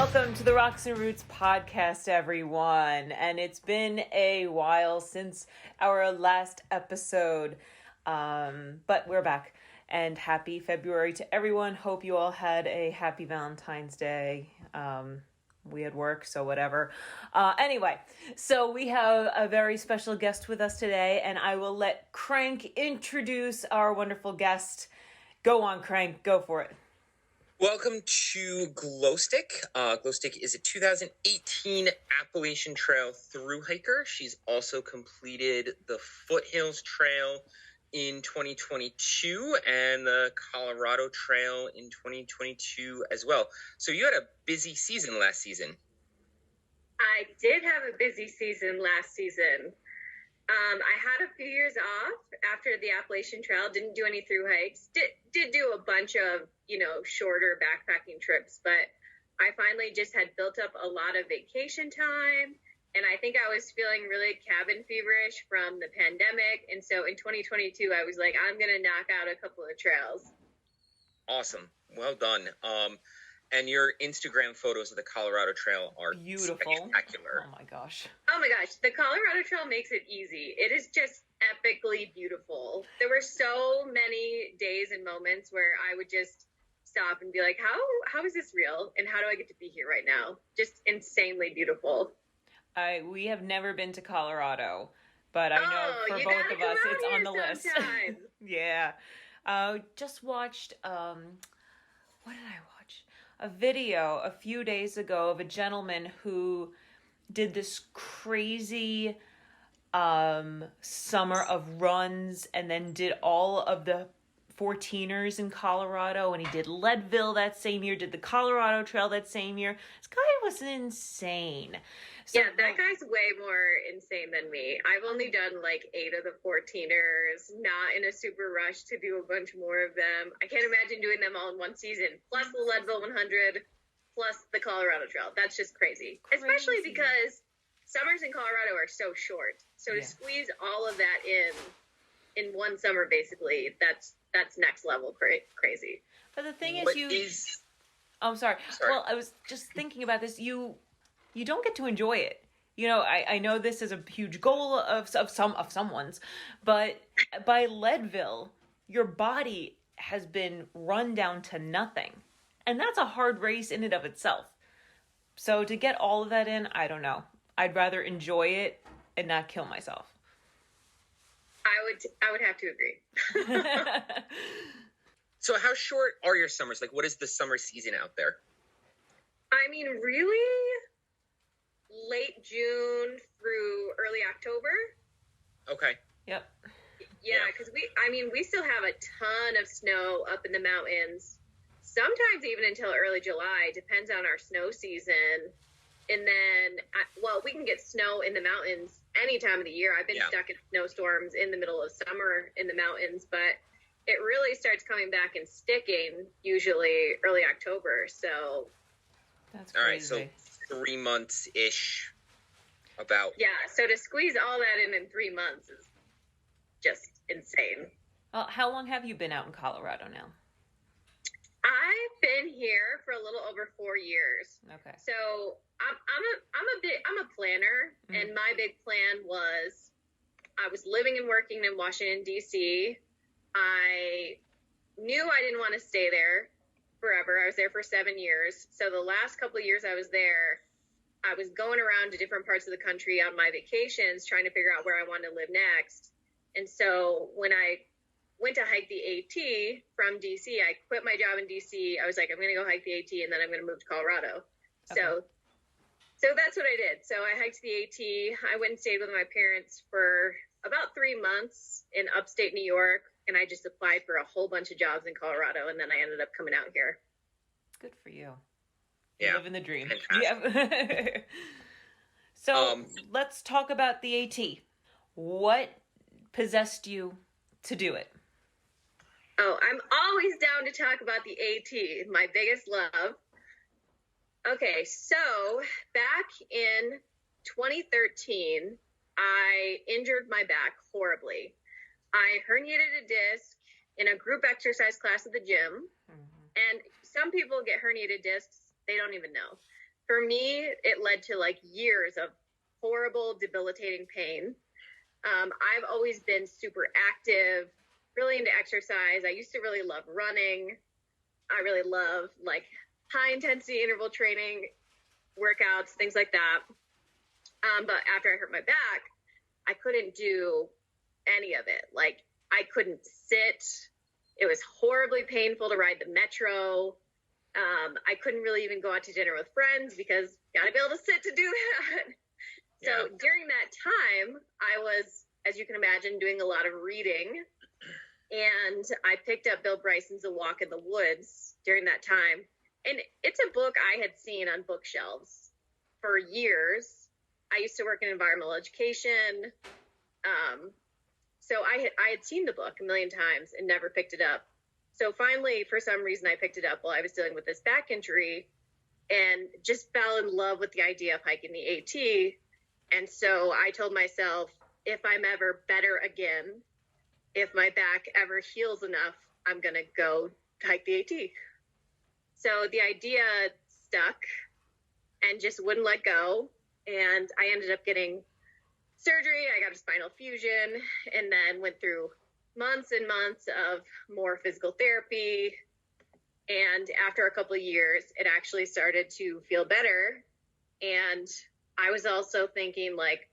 Welcome to the Rocks and Roots podcast, everyone. And it's been a while since our last episode, but we're back. And happy February to everyone. Hope you all had a happy Valentine's Day. We had work, so whatever. Anyway, so we have a very special guest with us today, and I will let Crank introduce our wonderful guest. Go on, Crank. Go for it. Welcome to Glowstick. Glowstick is a 2018 Appalachian Trail thru hiker. She's also completed the Foothills Trail in 2022 and the Colorado Trail in 2022 as well. So you had a busy season last season. I did have a busy season last season. I had a few years off after the Appalachian Trail, didn't do any thru hikes, did do a bunch of, shorter backpacking trips, but I finally just had built up a lot of vacation time, and I think I was feeling really cabin feverish from the pandemic, and so in 2022, I was like, I'm going to knock out a couple of trails. Awesome. Well done. And your Instagram photos of the Colorado Trail are beautiful. Spectacular. Oh my gosh. The Colorado Trail makes it easy. It is just epically beautiful. There were so many days and moments where I would just stop and be like, how is this real? And how do I get to be here right now? Just insanely beautiful. We have never been to Colorado, but I know for both of us, it's on the list. Yeah. Just watched, what did I watch? A video a few days ago of a gentleman who did this crazy summer of runs and then did all of the 14ers in Colorado, and he did Leadville that same year, did the Colorado Trail that same year. This guy was insane. So, yeah, that guy's way more insane than me. I've only done like 8 of the 14ers, not in a super rush to do a bunch more of them. I can't imagine doing them all in one season, plus the Leadville 100, plus the Colorado Trail. That's just crazy. Especially because summers in Colorado are so short. So to squeeze all of that in one summer, basically, that's next level crazy. But the thing is, Oh, sorry. Well, I was just thinking about this. You don't get to enjoy it. I know this is a huge goal of someone's, but by Leadville, your body has been run down to nothing. And that's a hard race in and of itself. So to get all of that in, I don't know. I'd rather enjoy it and not kill myself. I would have to agree. So how short are your summers? Like, what is the summer season out there? I mean, really late June through early October. Okay. Yep. Yeah, because we still have a ton of snow up in the mountains. Sometimes even until early July, depends on our snow season. And then, we can get snow in the mountains any time of the year. I've been stuck in snowstorms in the middle of summer in the mountains, but it really starts coming back and sticking usually early October. So that's crazy. All right, so 3 months-ish about. Yeah, so to squeeze all that in 3 months is just insane. Well, how long have you been out in Colorado now? I've been here for a little over 4 years. Okay. So I'm a planner, and my big plan was I was living and working in Washington, D.C. I knew I didn't want to stay there forever. I was there for 7 years. So the last couple of years I was there, I was going around to different parts of the country on my vacations, trying to figure out where I wanted to live next. And so when I went to hike the AT from DC, I quit my job in DC. I was like, I'm going to go hike the AT, and then I'm going to move to Colorado. Okay. So that's what I did. So I hiked the AT. I went and stayed with my parents for about 3 months in upstate New York, and I just applied for a whole bunch of jobs in Colorado, and then I ended up coming out here. Good for you. Yeah. Living the dream. Yeah. So let's talk about the AT. What possessed you to do it? Oh, I'm always down to talk about the AT, my biggest love. Okay, so back in 2013, I injured my back horribly. I herniated a disc in a group exercise class at the gym. Mm-hmm. And some people get herniated discs, they don't even know. for me, it led to like years of horrible, debilitating pain. I've always been super active, really into exercise. I used to really love running. I really love like high intensity interval training, workouts, things like that. But after I hurt my back, I couldn't do any of it. Like I couldn't sit. It was horribly painful to ride the metro. I couldn't really even go out to dinner with friends because you gotta be able to sit to do that. So during that time, I was, as you can imagine, doing a lot of reading. And I picked up Bill Bryson's A Walk in the Woods during that time. And it's a book I had seen on bookshelves for years. I used to work in environmental education. So I had seen the book a million times and never picked it up. So finally, for some reason, I picked it up while I was dealing with this back injury and just fell in love with the idea of hiking the AT. And so I told myself, if I'm ever better again, if my back ever heals enough, I'm going to go hike the AT. So the idea stuck and just wouldn't let go. And I ended up getting surgery. I got a spinal fusion and then went through months and months of more physical therapy. And after a couple of years, it actually started to feel better. And I was also thinking like,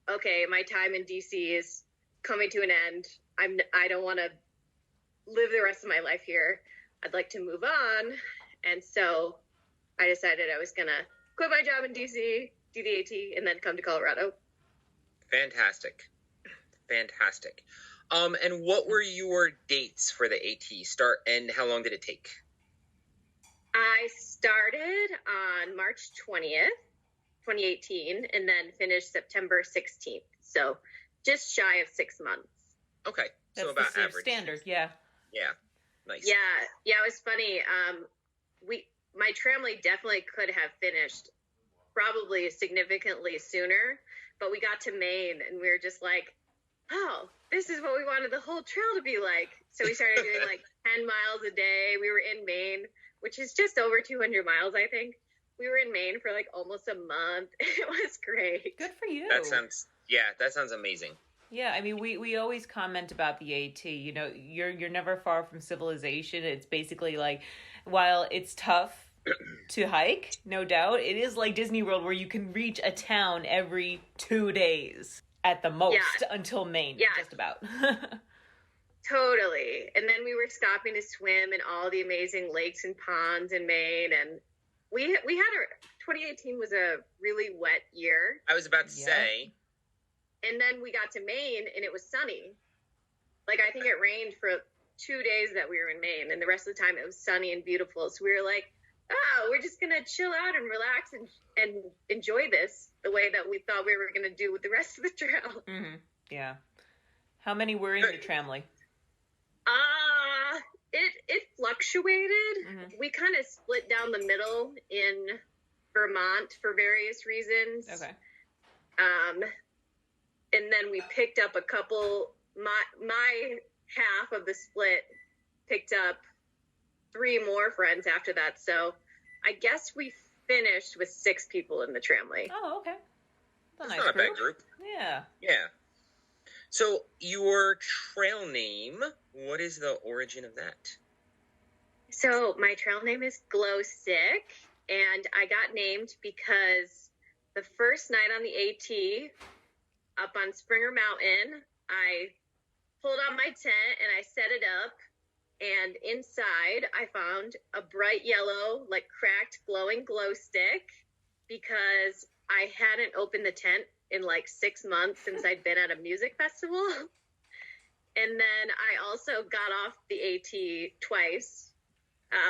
okay, my time in DC is coming to an end. I don't want to live the rest of my life here. I'd like to move on. And so I decided I was going to quit my job in DC, do the AT, and then come to Colorado. Fantastic. And what were your dates for the AT start and how long did it take? I started on March 20th, 2018, and then finished September 16th. So just shy of 6 months. Okay. That's so about the average. Standard, yeah. Yeah. Nice. Yeah, it was funny. My Treadmill definitely could have finished probably significantly sooner, but we got to Maine and we were just like, oh, this is what we wanted the whole trail to be like. So we started doing like 10 miles a day. We were in Maine, which is just over 200 miles, I think. We were in Maine for like almost a month. It was great. Good for you. That sounds amazing. Yeah, I mean, we always comment about the AT. You know, you're never far from civilization. It's basically like, while it's tough to hike, no doubt, it is like Disney World where you can reach a town every 2 days at the most until Maine, just about. Totally. And then we were stopping to swim in all the amazing lakes and ponds in Maine. And we had 2018 was a really wet year. I was about to say. And then we got to Maine and it was sunny. Like, I think it rained for 2 days that we were in Maine, and the rest of the time it was sunny and beautiful. So we were like, oh, we're just going to chill out and relax and enjoy this the way that we thought we were going to do with the rest of the trail. Mm-hmm. Yeah. How many were in the Treadmill? It fluctuated. Mm-hmm. We kind of split down the middle in Vermont for various reasons. Okay. And then we picked up a couple, my half of the split picked up 3 more friends after that. So I guess we finished with 6 people in the Treadmill. Oh, okay. That's not a bad group. Yeah. Yeah. So your trail name, what is the origin of that? So my trail name is Glowstick, and I got named because the first night on the AT up on Springer Mountain, I pulled out my tent and I set it up, and inside I found a bright yellow, like cracked, glowing glow stick because I hadn't opened the tent in like 6 months since I'd been at a music festival. And then I also got off the AT twice.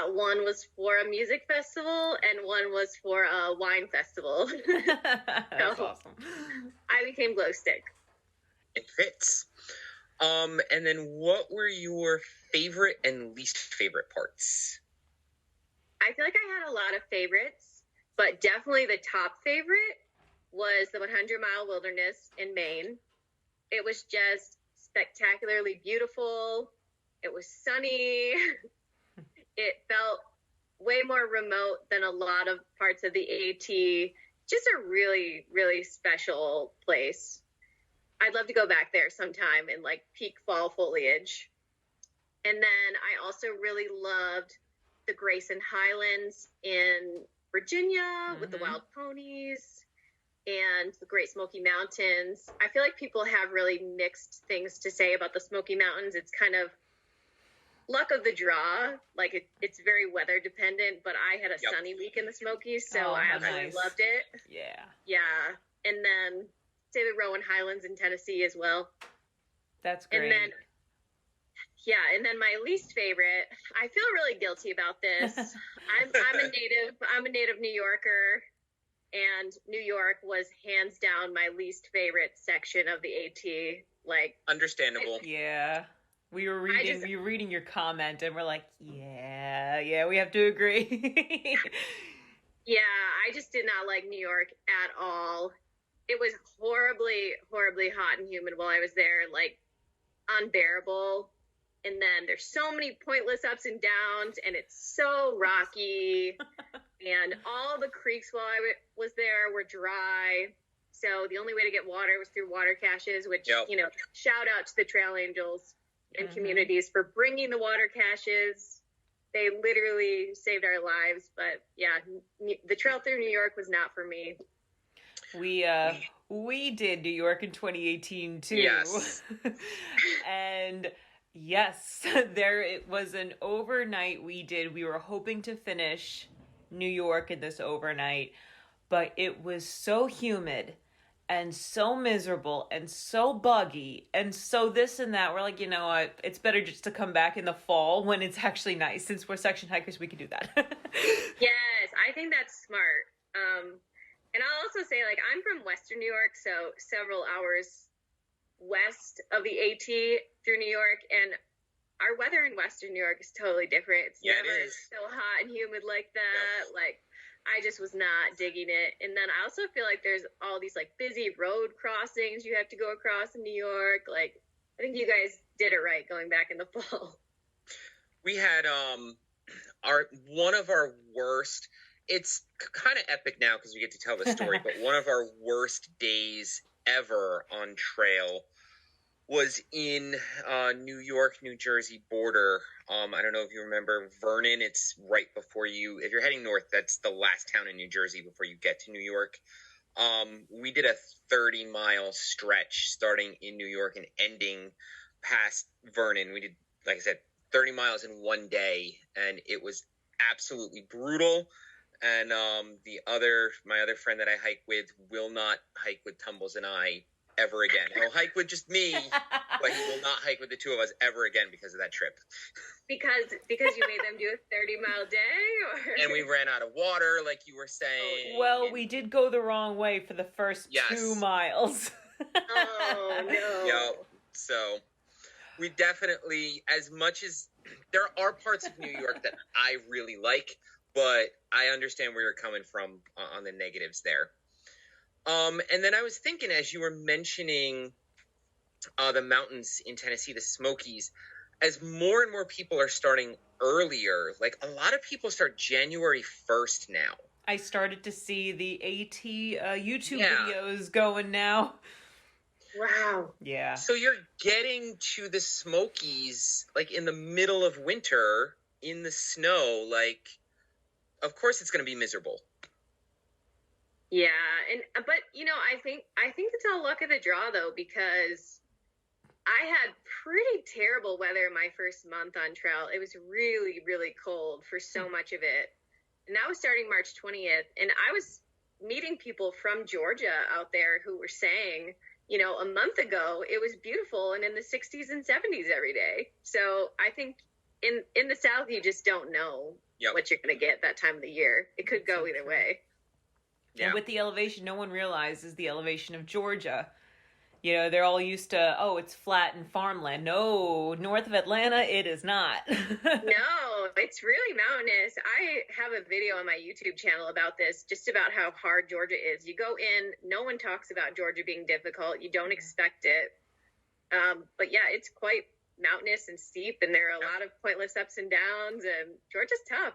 One was for a music festival and one was for a wine festival. That's awesome. I became Glowstick. It fits. And then what were your favorite and least favorite parts? I feel like I had a lot of favorites, but definitely the top favorite was the 100-mile wilderness in Maine. It was just spectacularly beautiful. It was sunny. It felt way more remote than a lot of parts of the AT. Just a really, really special place. I'd love to go back there sometime in like peak fall foliage. And then I also really loved the Grayson Highlands in Virginia with the wild ponies and the Great Smoky Mountains. I feel like people have really mixed things to say about the Smoky Mountains. It's kind of luck of the draw. Like it's very weather dependent, but I had a sunny week in the Smokies, so I absolutely loved it. Yeah. And then say the Rowan Highlands in Tennessee as well. That's great. And then my least favorite, I feel really guilty about this. I'm a native New Yorker, and New York was hands down my least favorite section of the AT. Like, understandable. We were reading your comment, and we're like, yeah, we have to agree. I just did not like New York at all. It was horribly, horribly hot and humid while I was there, like unbearable. And then there's so many pointless ups and downs, and it's so rocky. And all the creeks while I was there were dry. So the only way to get water was through water caches, which, shout out to the Trail Angels and communities for bringing the water caches. They literally saved our lives. But the trail through New York was not for me. We did New York in 2018 too. Yes. And yes, it was an overnight we did. We were hoping to finish New York in this overnight, but it was so humid and so miserable and so buggy and so this and that. We're like, you know what? It's better just to come back in the fall when it's actually nice. Since we're section hikers, we can do that. Yes, I think that's smart. And I'll also say, like, I'm from Western New York, so several hours west of the AT through New York, and our weather in Western New York is totally different. It's never so hot and humid like that. Yep. Like, I just was not digging it. And then I also feel like there's all these, like, busy road crossings you have to go across in New York. Like, I think you guys did it right going back in the fall. We had one of our worst. It's kind of epic now because we get to tell the story, but one of our worst days ever on trail was in New York, New Jersey border. I don't know if you remember Vernon. It's right before if you're heading north, that's the last town in New Jersey before you get to New York. We did a 30-mile stretch starting in New York and ending past Vernon. We did, like I said, 30 miles in one day, and it was absolutely brutal. And my other friend that I hike with will not hike with Tumbles and I ever again. He'll hike with just me, but he will not hike with the two of us ever again because of that trip. Because you made them do a 30-mile day? Or? And we ran out of water, like you were saying. Well, we did go the wrong way for the first 2 miles. Oh, no. Yep. So we definitely, as much as there are parts of New York that I really like, but I understand where you're coming from on the negatives there. And then I was thinking, as you were mentioning the mountains in Tennessee, the Smokies, as more and more people are starting earlier, like a lot of people start January 1st now. I started to see the AT YouTube videos going now. Wow. Yeah. So you're getting to the Smokies, like in the middle of winter, in the snow, like, of course it's going to be miserable. Yeah, but I think it's all luck of the draw though, because I had pretty terrible weather my first month on trail. It was really, really cold for so much of it, and that was starting March 20th. And I was meeting people from Georgia out there who were saying, a month ago it was beautiful and in the 60s and 70s every day. So I think in the South you just don't know what you're going to get that time of the year. It could go either way. Yeah. And with the elevation, no one realizes the elevation of Georgia. They're all used to, it's flat and farmland. No, north of Atlanta, it is not. No, it's really mountainous. I have a video on my YouTube channel about this, just about how hard Georgia is. You go in, no one talks about Georgia being difficult. You don't expect it. But yeah, it's quite mountainous and steep, and there are a lot of pointless ups and downs, and Georgia's tough.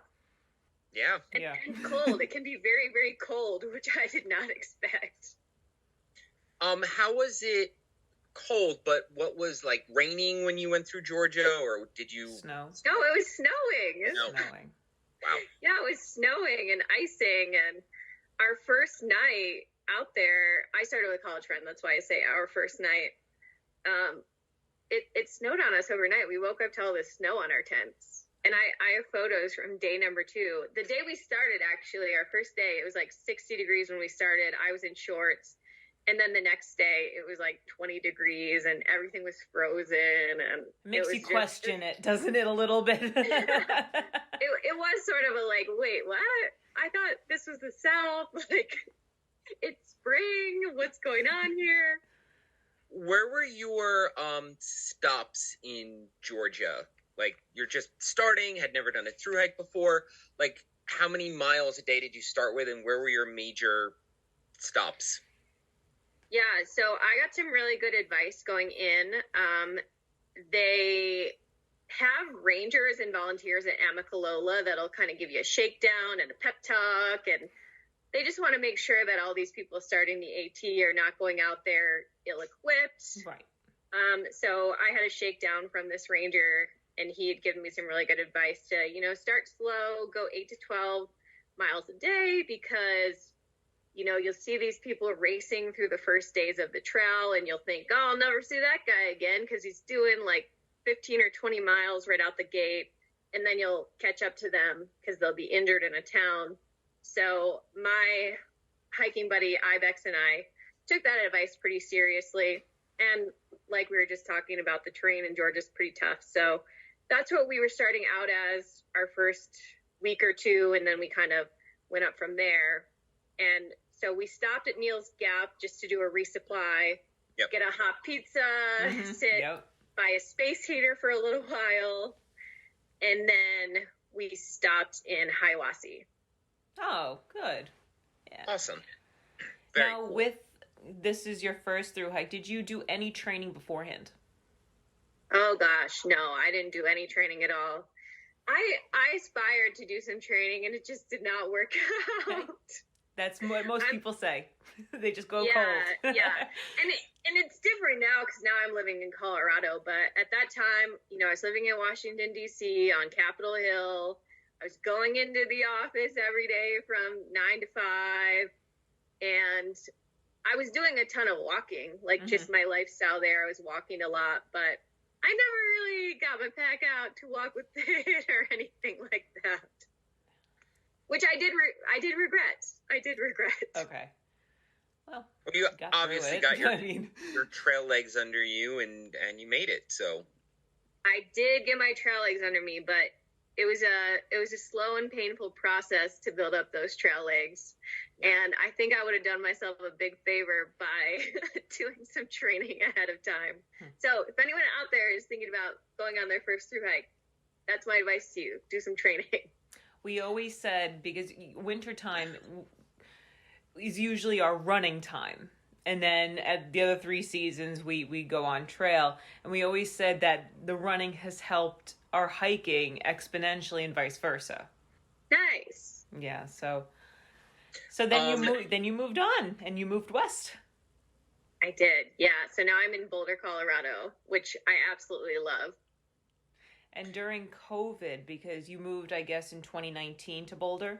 Yeah. And cold. It can be very, very cold, which I did not expect. How was it cold, but what was like raining when you went through Georgia, or did you Snow? No, it was snowing. No. Snowing. Wow. Yeah, it was snowing and icing, and our first night out there, I started with a college friend, that's why I say our first night. It snowed on us overnight. We woke up to all this snow on our tents. And I have photos from day number 2. The day we started, actually, our first day, it was like 60 degrees when we started. I was in shorts. And then the next day, it was like 20 degrees and everything was frozen. And Makes you question it, doesn't it, a little bit? It was sort of a like, wait, what? I thought this was the South. Like, it's spring. What's going on here? Where were your stops in Georgia? Like, you're just starting, had never done a thru hike before. Like, how many miles a day did you start with, and where were your major stops? Yeah, so I got some really good advice going in. They have rangers and volunteers at Amicalola that'll kind of give you a shakedown and a pep talk, and they just want to make sure that all these people starting the AT are not going out there ill-equipped. Right. So I had a shakedown from this ranger, and he had given me some really good advice to, start slow, go 8 to 12 miles a day, because, you'll see these people racing through the first days of the trail, and you'll think, oh, I'll never see that guy again, because he's doing like 15 or 20 miles right out the gate, and then you'll catch up to them because they'll be injured in a town. So my hiking buddy, Ibex, and I took that advice pretty seriously. And like we were just talking about, the terrain in Georgia is pretty tough. So that's what we were starting out as our first week or two. And then we kind of went up from there. And so we stopped at Neal's Gap just to do a resupply, get a hot pizza, sit, buy a space heater for a little while. And then we stopped in Hiawassee. Oh, good. Yeah. Awesome. Now, this is your first thru hike, did you do any training beforehand? Oh gosh, no, I didn't do any training at all. I aspired to do some training, and it just did not work out. That's what most people say. They just go cold. Yeah. And it's different now, because now I'm living in Colorado. But at that time, I was living in Washington, D.C. on Capitol Hill. I was going into the office every day from 9 to 5. And I was doing a ton of walking, like just my lifestyle there. I was walking a lot, but I never really got my pack out to walk with it or anything like that. Which I did regret. Okay. Well, you obviously got your trail legs under you, and you made it. So I did get my trail legs under me, but it was a slow and painful process to build up those trail legs. And I think I would have done myself a big favor by doing some training ahead of time. So if anyone out there is thinking about going on their first thru hike, that's my advice to you. Do some training. We always said, because wintertime is usually our running time. And then at the other 3 seasons, we go on trail. And we always said that the running has helped our hiking exponentially and vice versa. Nice. Yeah, so then you moved on and you moved west. I did. Yeah. So now I'm in Boulder, Colorado, which I absolutely love. And during COVID, because you moved, I guess, in 2019 to Boulder?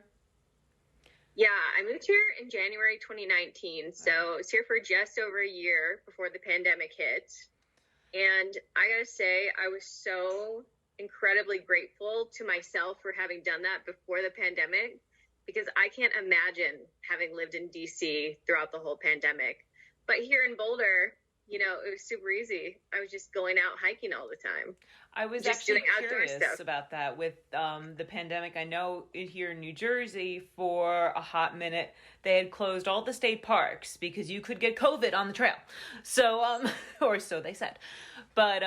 Yeah, I moved here in January 2019. So I was here for just over a year before the pandemic hit. And I gotta say, I was so incredibly grateful to myself for having done that before the pandemic, because I can't imagine having lived in DC throughout the whole pandemic. But here in Boulder, it was super easy. I was just going out hiking all the time. I was just actually doing outdoor curious stuff about that with the pandemic. I know here in New Jersey for a hot minute, they had closed all the state parks because you could get COVID on the trail. So, or so they said. But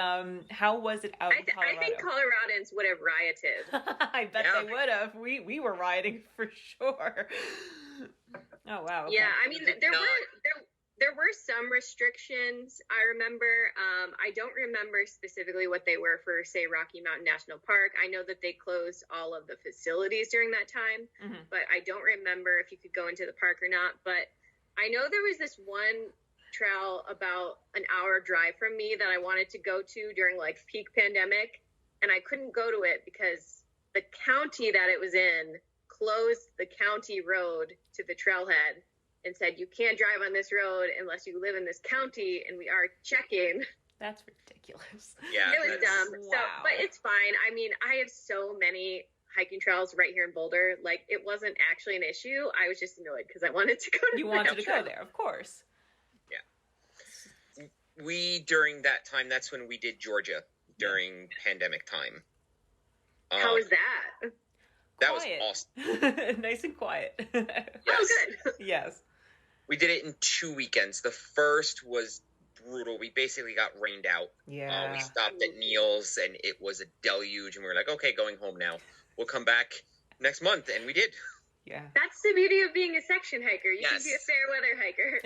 how was it out in Colorado? I think Coloradans would have rioted. I bet they would have. We were rioting for sure. Oh, wow. Okay. Yeah, I mean, there there were some restrictions. I remember, I don't remember specifically what they were for, say, Rocky Mountain National Park. I know that they closed all of the facilities during that time, but I don't remember if you could go into the park or not. But I know there was this one trail about an hour drive from me that I wanted to go to during like peak pandemic, and I couldn't go to it because the county that it was in closed the county road to the trailhead and said, you can't drive on this road unless you live in this county, and we are checking. That's ridiculous. Yeah. It was dumb. Wow. So, but it's fine. I mean, I have so many hiking trails right here in Boulder. Like, it wasn't actually an issue. I was just annoyed because I wanted to go to You wanted to go there, of course. Yeah. We, during that time, that's when we did Georgia during pandemic time. How was that? That was Quiet. awesome. Nice and quiet. Oh, good. Yes. We did it in 2 weekends. The first was brutal. We basically got rained out. Yeah. We stopped at Neil's, and it was a deluge, and we were like, okay, going home now. We'll come back next month, and we did. Yeah. That's the beauty of being a section hiker. You Yes. can be a fair weather hiker.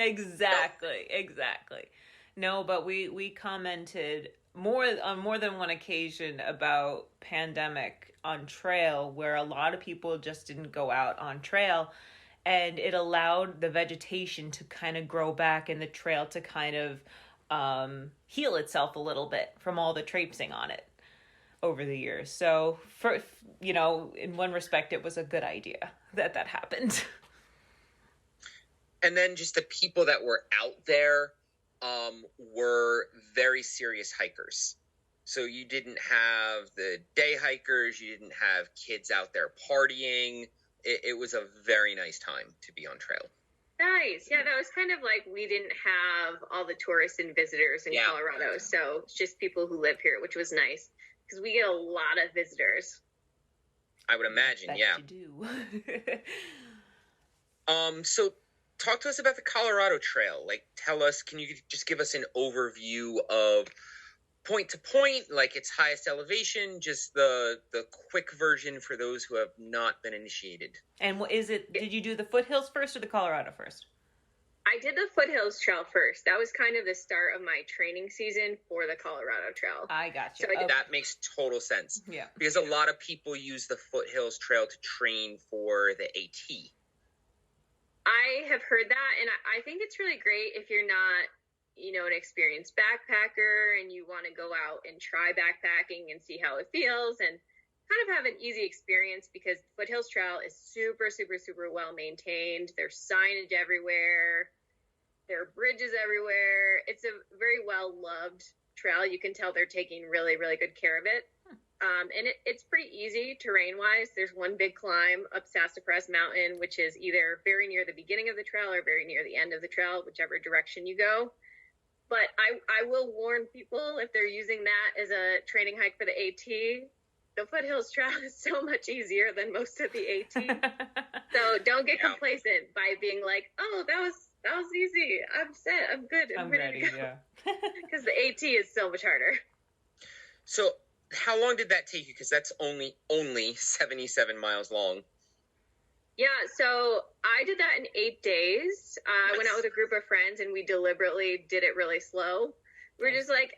Exactly. No, but we commented on more than one occasion about pandemic on trail, where a lot of people just didn't go out on trail, and it allowed the vegetation to kind of grow back and the trail to kind of heal itself a little bit from all the traipsing on it over the years. So for, in one respect, it was a good idea that happened. And then just the people that were out there were very serious hikers. So you didn't have the day hikers, you didn't have kids out there partying. It was a very nice time to be on trail. Nice. Yeah, that was kind of like we didn't have all the tourists and visitors in Colorado. So it's just people who live here, which was nice because we get a lot of visitors. I would imagine, Bet yeah. You do. So talk to us about the Colorado Trail. Like, can you just give us an overview of point to point, like its highest elevation, just the quick version for those who have not been initiated? And what is it? Did you do the Foothills first or the Colorado first? I did the Foothills Trail first. That was kind of the start of my training season for the Colorado Trail. I got you. So That makes total sense. Yeah. Because a lot of people use the Foothills Trail to train for the AT. I have heard that, and I think it's really great if you're not, an experienced backpacker and you want to go out and try backpacking and see how it feels and kind of have an easy experience, because Foothills Trail is super, super, super well maintained. There's signage everywhere. There are bridges everywhere. It's a very well loved trail. You can tell they're taking really, really good care of it. And it's pretty easy terrain-wise. There's one big climb up Sassafras Mountain, which is either very near the beginning of the trail or very near the end of the trail, whichever direction you go. But I will warn people, if they're using that as a training hike for the AT, the Foothills Trail is so much easier than most of the AT. So don't get complacent by being like, oh, that was easy. I'm set. I'm good. I'm ready to go. Yeah. Because the AT is so much harder. So how long did that take you? Because that's only 77 miles long. Yeah, so I did that in 8 days. I went out with a group of friends, and we deliberately did it really slow. We're just like,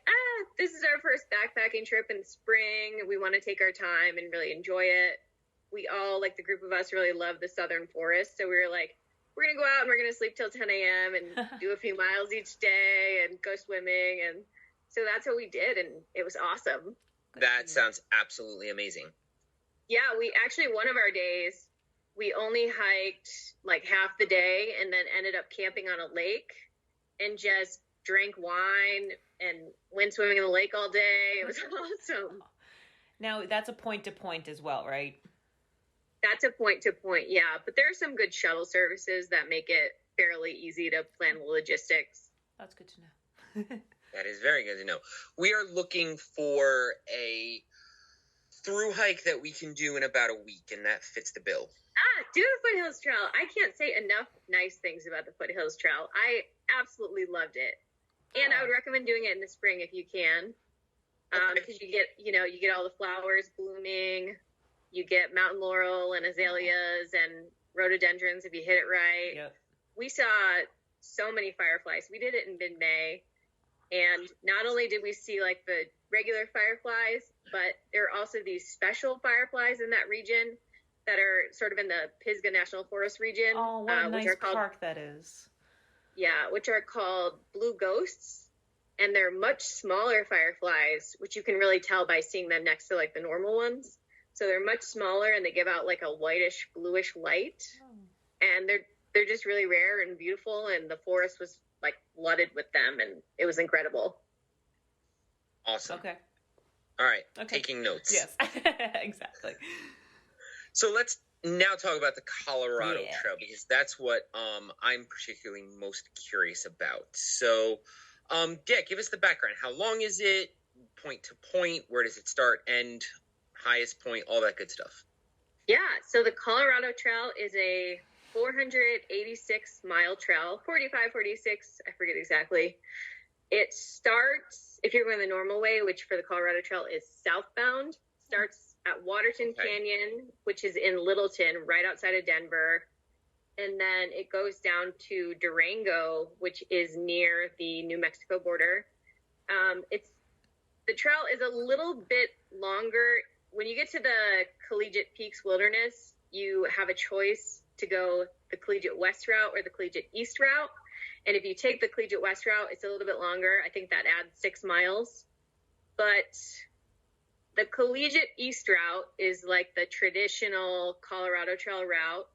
this is our first backpacking trip in the spring. We want to take our time and really enjoy it. We all, like the group of us, really love the Southern Forest. So we were like, we're going to go out and we're going to sleep till 10 a.m. and do a few miles each day and go swimming. And so that's what we did, and it was awesome. That sounds absolutely amazing. Yeah, we actually, one of our days, we only hiked like half the day and then ended up camping on a lake and just drank wine and went swimming in the lake all day. It was awesome. Now, that's a point-to-point as well, right? That's a point-to-point, yeah. But there are some good shuttle services that make it fairly easy to plan the logistics. That's good to know. That is very good to know. We are looking for a through hike that we can do in about a week, and that fits the bill. Do the Foothills Trail. I can't say enough nice things about the Foothills Trail. I absolutely loved it. And I would recommend doing it in the spring if you can. Because you get all the flowers blooming. You get mountain laurel and azaleas and rhododendrons if you hit it right. Yep. We saw so many fireflies. We did it in mid-May, and not only did we see like the regular fireflies, but there are also these special fireflies in that region that are sort of in the Pisgah National Forest region. Oh, what a nice park that is. Yeah, which are called blue ghosts. And they're much smaller fireflies, which you can really tell by seeing them next to like the normal ones. So they're much smaller and they give out like a whitish, bluish light. Oh. And they're just really rare and beautiful. And the forest was like flooded with them, and it was incredible. Awesome. Okay. All right. Okay. Taking notes. Yes, exactly. So let's now talk about the Colorado Trail, because that's what I'm particularly most curious about. So, Dick, give us the background. How long is it? Point to point? Where does it start, end, highest point, all that good stuff? Yeah, so the Colorado Trail is a 486-mile trail, 45, 46, I forget exactly. It starts, if you're going the normal way, which for the Colorado Trail is southbound, starts at Waterton Canyon, which is in Littleton, right outside of Denver. And then it goes down to Durango, which is near the New Mexico border. The trail is a little bit longer. When you get to the Collegiate Peaks Wilderness, you have a choice to go the Collegiate West route or the Collegiate East route. And if you take the Collegiate West route, it's a little bit longer. I think that adds 6 miles. But the Collegiate East route is like the traditional Colorado Trail route.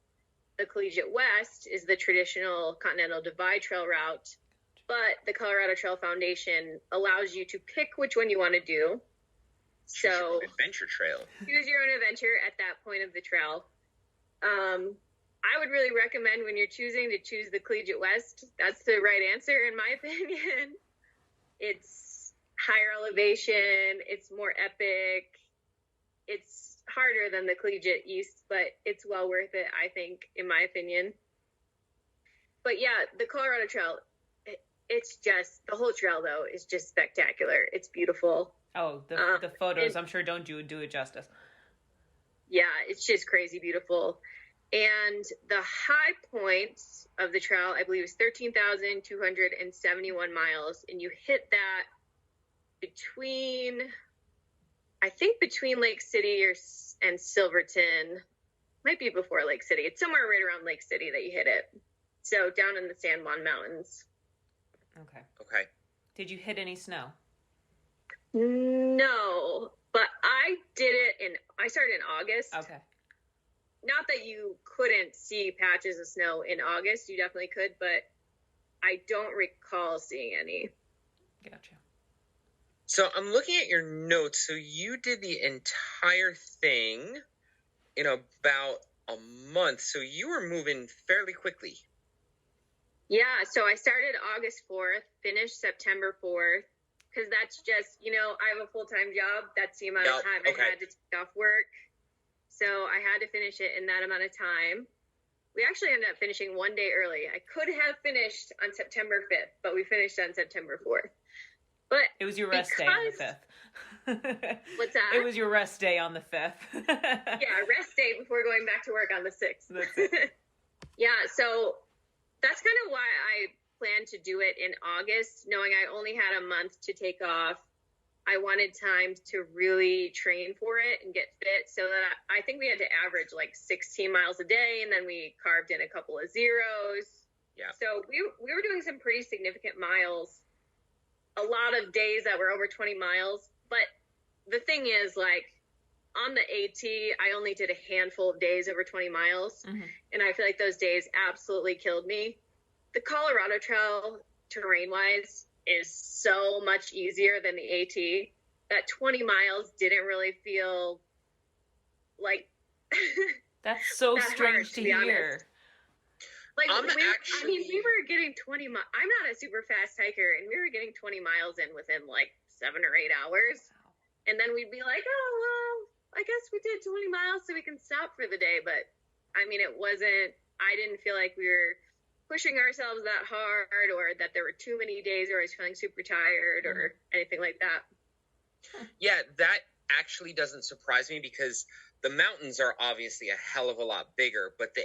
The Collegiate West is the traditional Continental Divide Trail route. But the Colorado Trail Foundation allows you to pick which one you want to do. Choose your own adventure trail. Choose your own adventure at that point of the trail. I would really recommend when you're choosing to choose the Collegiate West. That's the right answer, in my opinion. It's higher elevation. It's more epic. It's harder than the Collegiate East, but it's well worth it, I think, in my opinion. But yeah, the Colorado Trail, it's just, the whole trail, though, is just spectacular. It's beautiful. Oh, the photos, I'm sure, don't do it justice. Yeah, it's just crazy beautiful. And the high point of the trail, I believe, is 13,271 miles. And you hit that between Lake City and Silverton. Might be before Lake City. It's somewhere right around Lake City that you hit it. So down in the San Juan Mountains. Okay. Did you hit any snow? No, but I started in August. Okay. Not that you couldn't see patches of snow in August. You definitely could, but I don't recall seeing any. Gotcha. So I'm looking at your notes. So you did the entire thing in about a month. So you were moving fairly quickly. Yeah. So I started August 4th, finished September 4th, because that's just, I have a full-time job. That's the amount of time I had to take off work. So I had to finish it in that amount of time. We actually ended up finishing one day early. I could have finished on September 5th, but we finished on September 4th. But it was your rest day on the 5th. What's that? It was your rest day on the 5th. Yeah, rest day before going back to work on the 6th. Yeah, so that's kind of why I planned to do it in August, knowing I only had a month to take off. I wanted time to really train for it and get fit, so that I think we had to average like 16 miles a day, and then we carved in a couple of zeros. Yeah. So we were doing some pretty significant miles, a lot of days that were over 20 miles. But the thing is, like, on the AT, I only did a handful of days over 20 miles, and I feel like those days absolutely killed me. The Colorado Trail, terrain-wise, is so much easier than the AT. That 20 miles didn't really feel like that's so that strange hard, to hear. Honest. Like we were getting 20 miles. I'm not a super fast hiker, and we were getting 20 miles in within like 7 or 8 hours. And then we'd be like, oh, well, I guess we did 20 miles so we can stop for the day. But I mean, I didn't feel like we were pushing ourselves that hard, or that there were too many days where I was feeling super tired or anything like that. Yeah, that actually doesn't surprise me, because The mountains are obviously a hell of a lot bigger, but the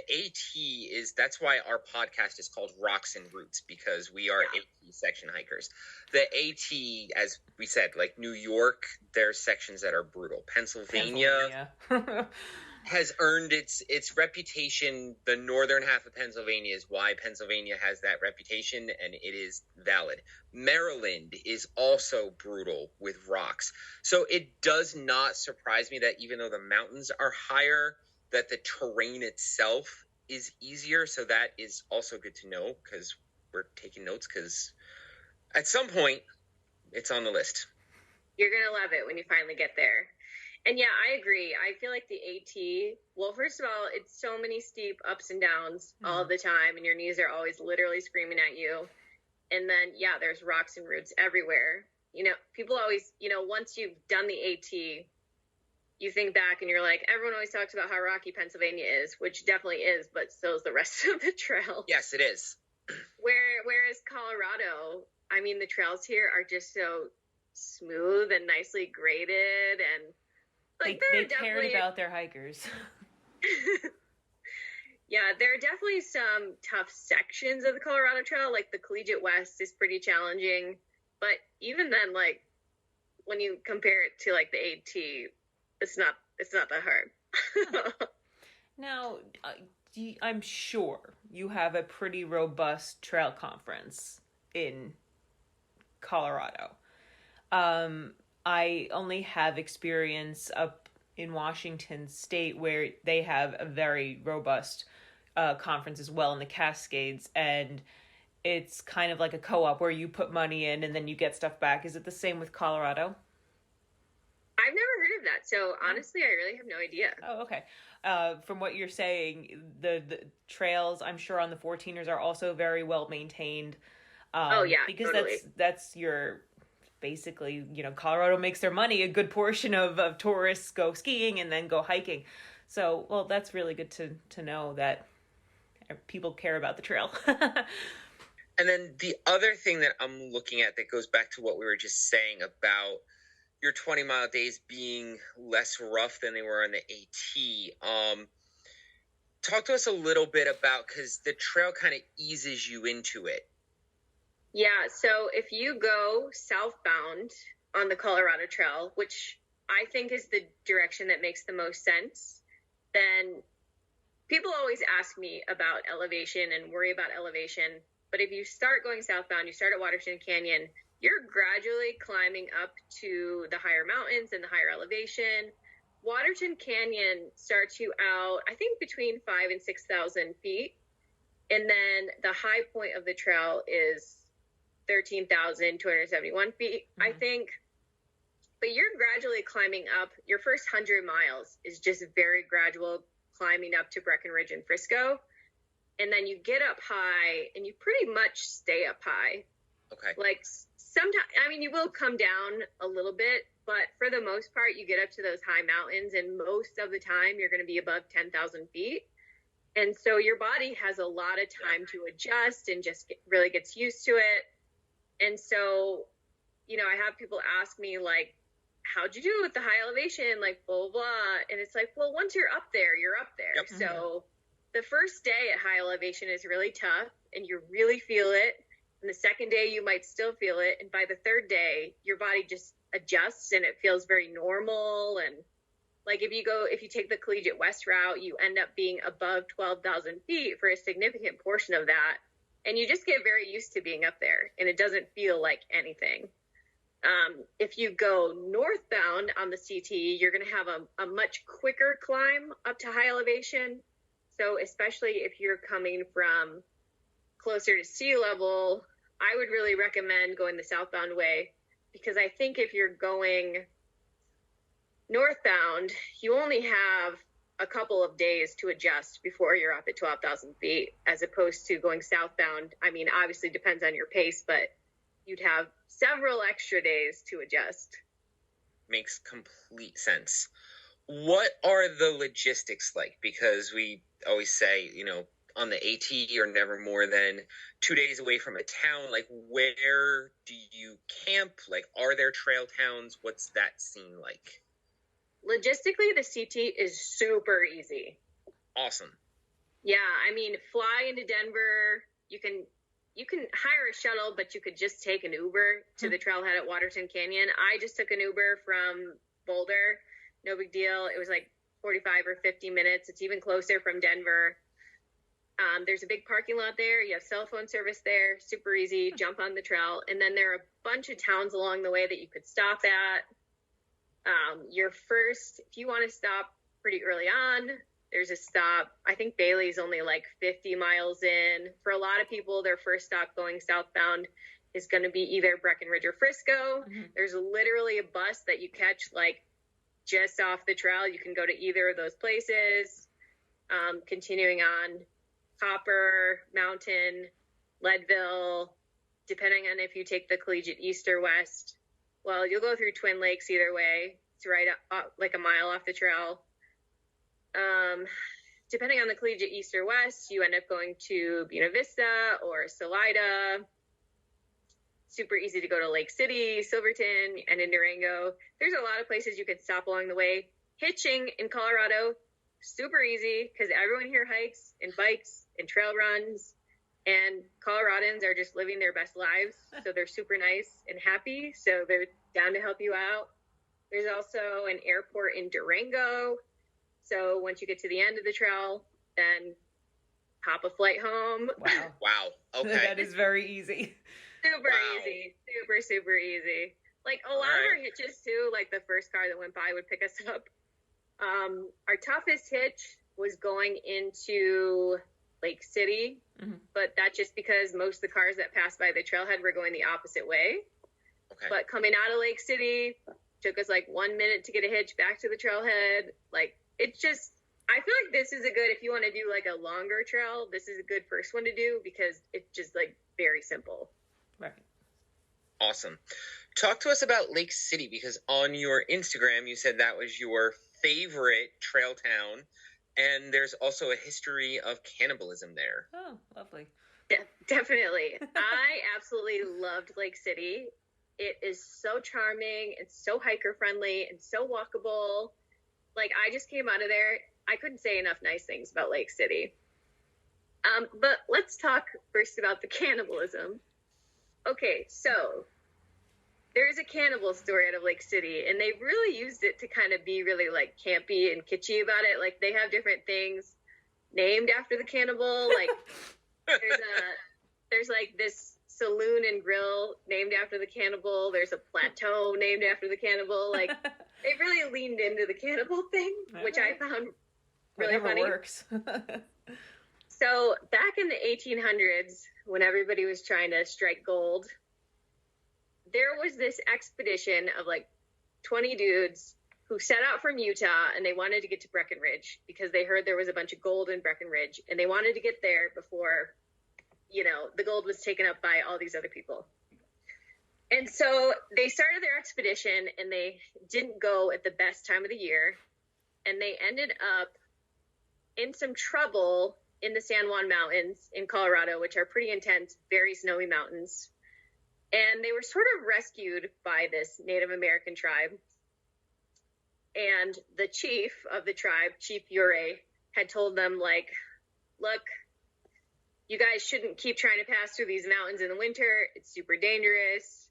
that's why our podcast is called Rocks and Roots, because we are AT section hikers. The AT, as we said, like New York, there's sections that are brutal. Pennsylvania. Has earned its reputation. The northern half of Pennsylvania is why Pennsylvania has that reputation, and it is valid. Maryland is also brutal with rocks. So it does not surprise me that even though the mountains are higher, that the terrain itself is easier. So that is also good to know, because we're taking notes, because at some point it's on the list. You're going to love it when you finally get there. And yeah, I agree. I feel like the AT, well, first of all, it's so many steep ups and downs all the time, and your knees are always literally screaming at you. And then, yeah, there's rocks and roots everywhere. You know, people always, you know, once you've done the AT, you think back and you're like, everyone always talks about how rocky Pennsylvania is, which definitely is, but so is the rest of the trail. Yes, it is. Whereas Colorado, I mean, the trails here are just so smooth and nicely graded, and like they cared about their hikers. Yeah, there are definitely some tough sections of the Colorado Trail. Like the Collegiate West is pretty challenging, but even then, like when you compare it to like the AT, it's not that hard. Now, I'm sure you have a pretty robust trail conference in Colorado. I only have experience up in Washington State, where they have a very robust conference as well in the Cascades, and it's kind of like a co-op where you put money in and then you get stuff back. Is it the same with Colorado? I've never heard of that, so honestly, I really have no idea. Oh, okay. From what you're saying, the trails, I'm sure, on the 14ers are also very well maintained. Oh yeah, because totally. that's your, basically, you know, Colorado makes their money. A good portion of tourists go skiing and then go hiking. So, well, that's really good to know that people care about the trail. And then the other thing that I'm looking at that goes back to what we were just saying about your 20-mile days being less rough than they were on the AT. Talk to us a little bit about, because the trail kind of eases you into it. Yeah, so if you go southbound on the Colorado Trail, which I think is the direction that makes the most sense, then people always ask me about elevation and worry about elevation. But if you start going southbound, you start at Waterston Canyon, you're gradually climbing up to the higher mountains and the higher elevation. Waterston Canyon starts you out, I think, between 5,000 and 6,000 feet. And then the high point of the trail is 13,271 feet, I think. But you're gradually climbing up. Your first 100 miles is just very gradual climbing up to Breckenridge and Frisco. And then you get up high and you pretty much stay up high. Okay. Like sometimes, I mean, you will come down a little bit, but for the most part, you get up to those high mountains, and most of the time you're going to be above 10,000 feet. And so your body has a lot of time to adjust and just really gets used to it. And so, you know, I have people ask me, like, how'd you do with the high elevation? Like, blah, blah, blah. And it's like, well, once you're up there, you're up there. Yep. So the first day at high elevation is really tough, and you really feel it. And the second day, you might still feel it. And by the third day, your body just adjusts and it feels very normal. And like if you take the Collegiate West route, you end up being above 12,000 feet for a significant portion of that. And you just get very used to being up there, and it doesn't feel like anything. If you go northbound on the CT, you're going to have a much quicker climb up to high elevation. So especially if you're coming from closer to sea level, I would really recommend going the southbound way, because I think if you're going northbound, you only have a couple of days to adjust before you're up at 12,000 feet, as opposed to going southbound. I mean, obviously depends on your pace, but you'd have several extra days to adjust. Makes complete sense. What are the logistics like? Because we always say, you know, on the AT, you're never more than 2 days away from a town. Like, where do you camp? Like, are there trail towns? What's that scene like? logistically, the CT is super easy. Awesome. Yeah, I mean, fly into Denver. You can hire a shuttle, but you could just take an Uber to the trailhead at Waterton Canyon. I just took an Uber from Boulder. No big deal. It was like 45 or 50 minutes. It's even closer from Denver. There's a big parking lot there. You have cell phone service there. Super easy. Jump on the trail. And then there are a bunch of towns along the way that you could stop at. If you want to stop pretty early on, there's a stop. I think Bailey's only like 50 miles in. For a lot of people, their first stop going southbound is going to be either Breckenridge or Frisco. Mm-hmm. There's literally a bus that you catch like just off the trail. You can go to either of those places. Continuing on, Copper, Mountain, Leadville, depending on if you take the Collegiate East or West. Well, you'll go through Twin Lakes either way. It's right up, like a mile off the trail. Depending on the Collegiate East or West, you end up going to Buena Vista or Salida. Super easy to go to Lake City, Silverton, and in Durango. There's a lot of places you can stop along the way. Hitching in Colorado, super easy because everyone here hikes and bikes and trail runs, and Coloradans are just living their best lives. So they're super nice and happy. So they're down to help you out. There's also an airport in Durango. So once you get to the end of the trail, then hop a flight home. Wow. Wow. Okay. That is very easy. Super easy. Super, super easy. Like a lot of our hitches too, like the first car that went by would pick us up. Our toughest hitch was going into Lake City, but that's just because most of the cars that passed by the trailhead were going the opposite way. Okay. But coming out of Lake City took us like 1 minute to get a hitch back to the trailhead. Like, it's just, I feel like this is a good, if you want to do like a longer trail, this is a good first one to do because it's just like very simple. Right. Awesome. Talk to us about Lake City, because on your Instagram, you said that was your favorite trail town, and there's also a history of cannibalism there. Oh, lovely. Yeah, definitely. I absolutely loved Lake City. It is so charming and so hiker friendly and so walkable. Like, I just came out of there. I couldn't say enough nice things about Lake City. But let's talk first about the cannibalism. Okay, so there's a cannibal story out of Lake City, and they really used it to kind of be really like campy and kitschy about it. Like, they have different things named after the cannibal. Like, there's like this saloon and grill named after the cannibal. There's a plateau named after the cannibal. Like, they really leaned into the cannibal thing, which I found really funny. Works. So back in the 1800s, when everybody was trying to strike gold, there was this expedition of like 20 dudes who set out from Utah, and they wanted to get to Breckenridge because they heard there was a bunch of gold in Breckenridge, and they wanted to get there before, you know, the gold was taken up by all these other people. And so they started their expedition, and they didn't go at the best time of the year, and they ended up in some trouble in the San Juan Mountains in Colorado, which are pretty intense, very snowy mountains. And they were sort of rescued by this Native American tribe. And the chief of the tribe, Chief Ure, had told them, like, look, you guys shouldn't keep trying to pass through these mountains in the winter. It's super dangerous.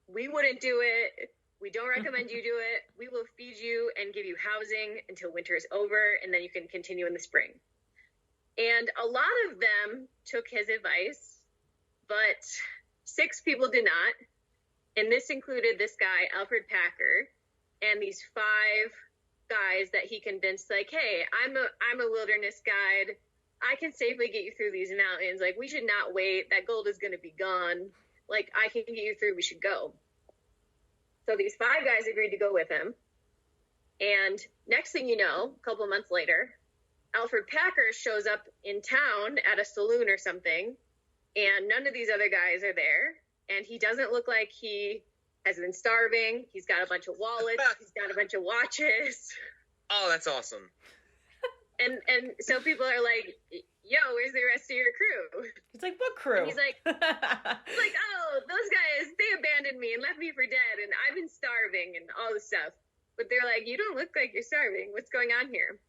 We wouldn't do it. We don't recommend you do it. We will feed you and give you housing until winter is over, and then you can continue in the spring. And a lot of them took his advice, but 6 people did not. And this included this guy, Alfred Packer, and these 5 guys that he convinced, like, hey, I'm a wilderness guide. I can safely get you through these mountains. Like, we should not wait. That gold is going to be gone. Like, I can get you through. We should go. So these 5 guys agreed to go with him. And next thing you know, a couple months later, Alfred Packer shows up in town at a saloon or something, and none of these other guys are there. And he doesn't look like he has been starving. He's got a bunch of wallets. He's got a bunch of watches. Oh, that's awesome. And so people are like, yo, where's the rest of your crew? He's like, what crew? And he's like, oh, those guys, they abandoned me and left me for dead, and I've been starving and all this stuff. but they're like, you don't look like you're starving. What's going on here?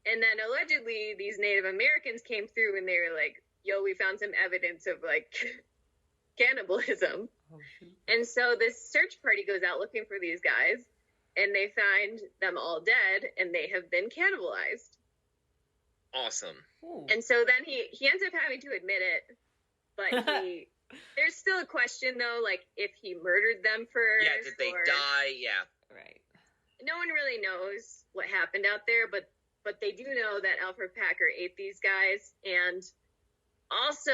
And then allegedly these Native Americans came through and they were like, yo, we found some evidence of like cannibalism. Oh, and so this search party goes out looking for these guys, and they find them all dead, and they have been cannibalized. Awesome. Ooh. And so then he ends up having to admit it, but there's still a question though, like if he murdered them first. Yeah, did they die? Yeah. Right. No one really knows what happened out there, but they do know that Alfred Packer ate these guys, and also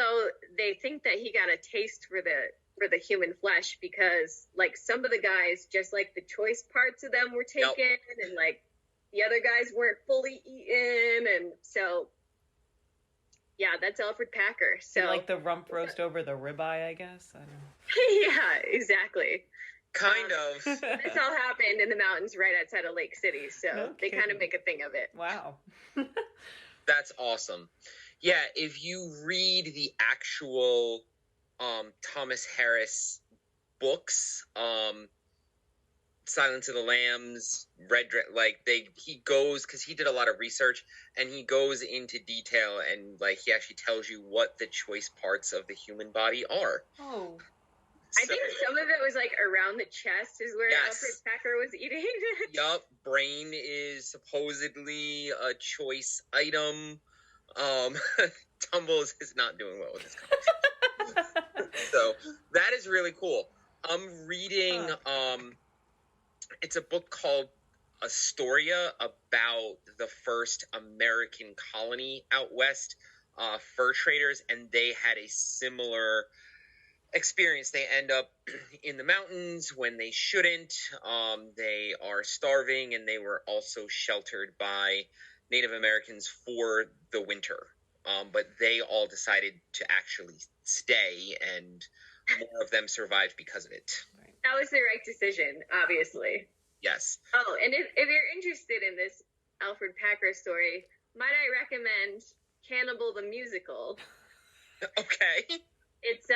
they think that he got a taste for the human flesh because like some of the guys, just like the choice parts of them were taken, yep. And like the other guys weren't fully eaten, and so yeah, that's Alfred Packer. So like the rump roast over the ribeye, I guess. I don't know. Yeah, exactly. Kind of. This all happened in the mountains right outside of Lake City, so they kind of make a thing of it. Wow. That's awesome. Yeah, if you read the actual Thomas Harris books, Silence of the Lambs, he goes, because he did a lot of research, and he goes into detail, and like he actually tells you what the choice parts of the human body are. Oh. I think some of it was like around the chest is where Alfred Packer was eating. Yup, brain is supposedly a choice item. Tumbles is not doing well with this conversation. So that is really cool. I'm reading it's a book called Astoria about the first American colony out west, fur traders, and they had a similar experience. They end up in the mountains when they shouldn't. They are starving, and they were also sheltered by Native Americans for the winter. But they all decided to actually stay, and more of them survived because of it. That was the right decision, obviously. Yes. Oh, and if you're interested in this Alfred Packer story, might I recommend Cannibal the Musical? Okay. It's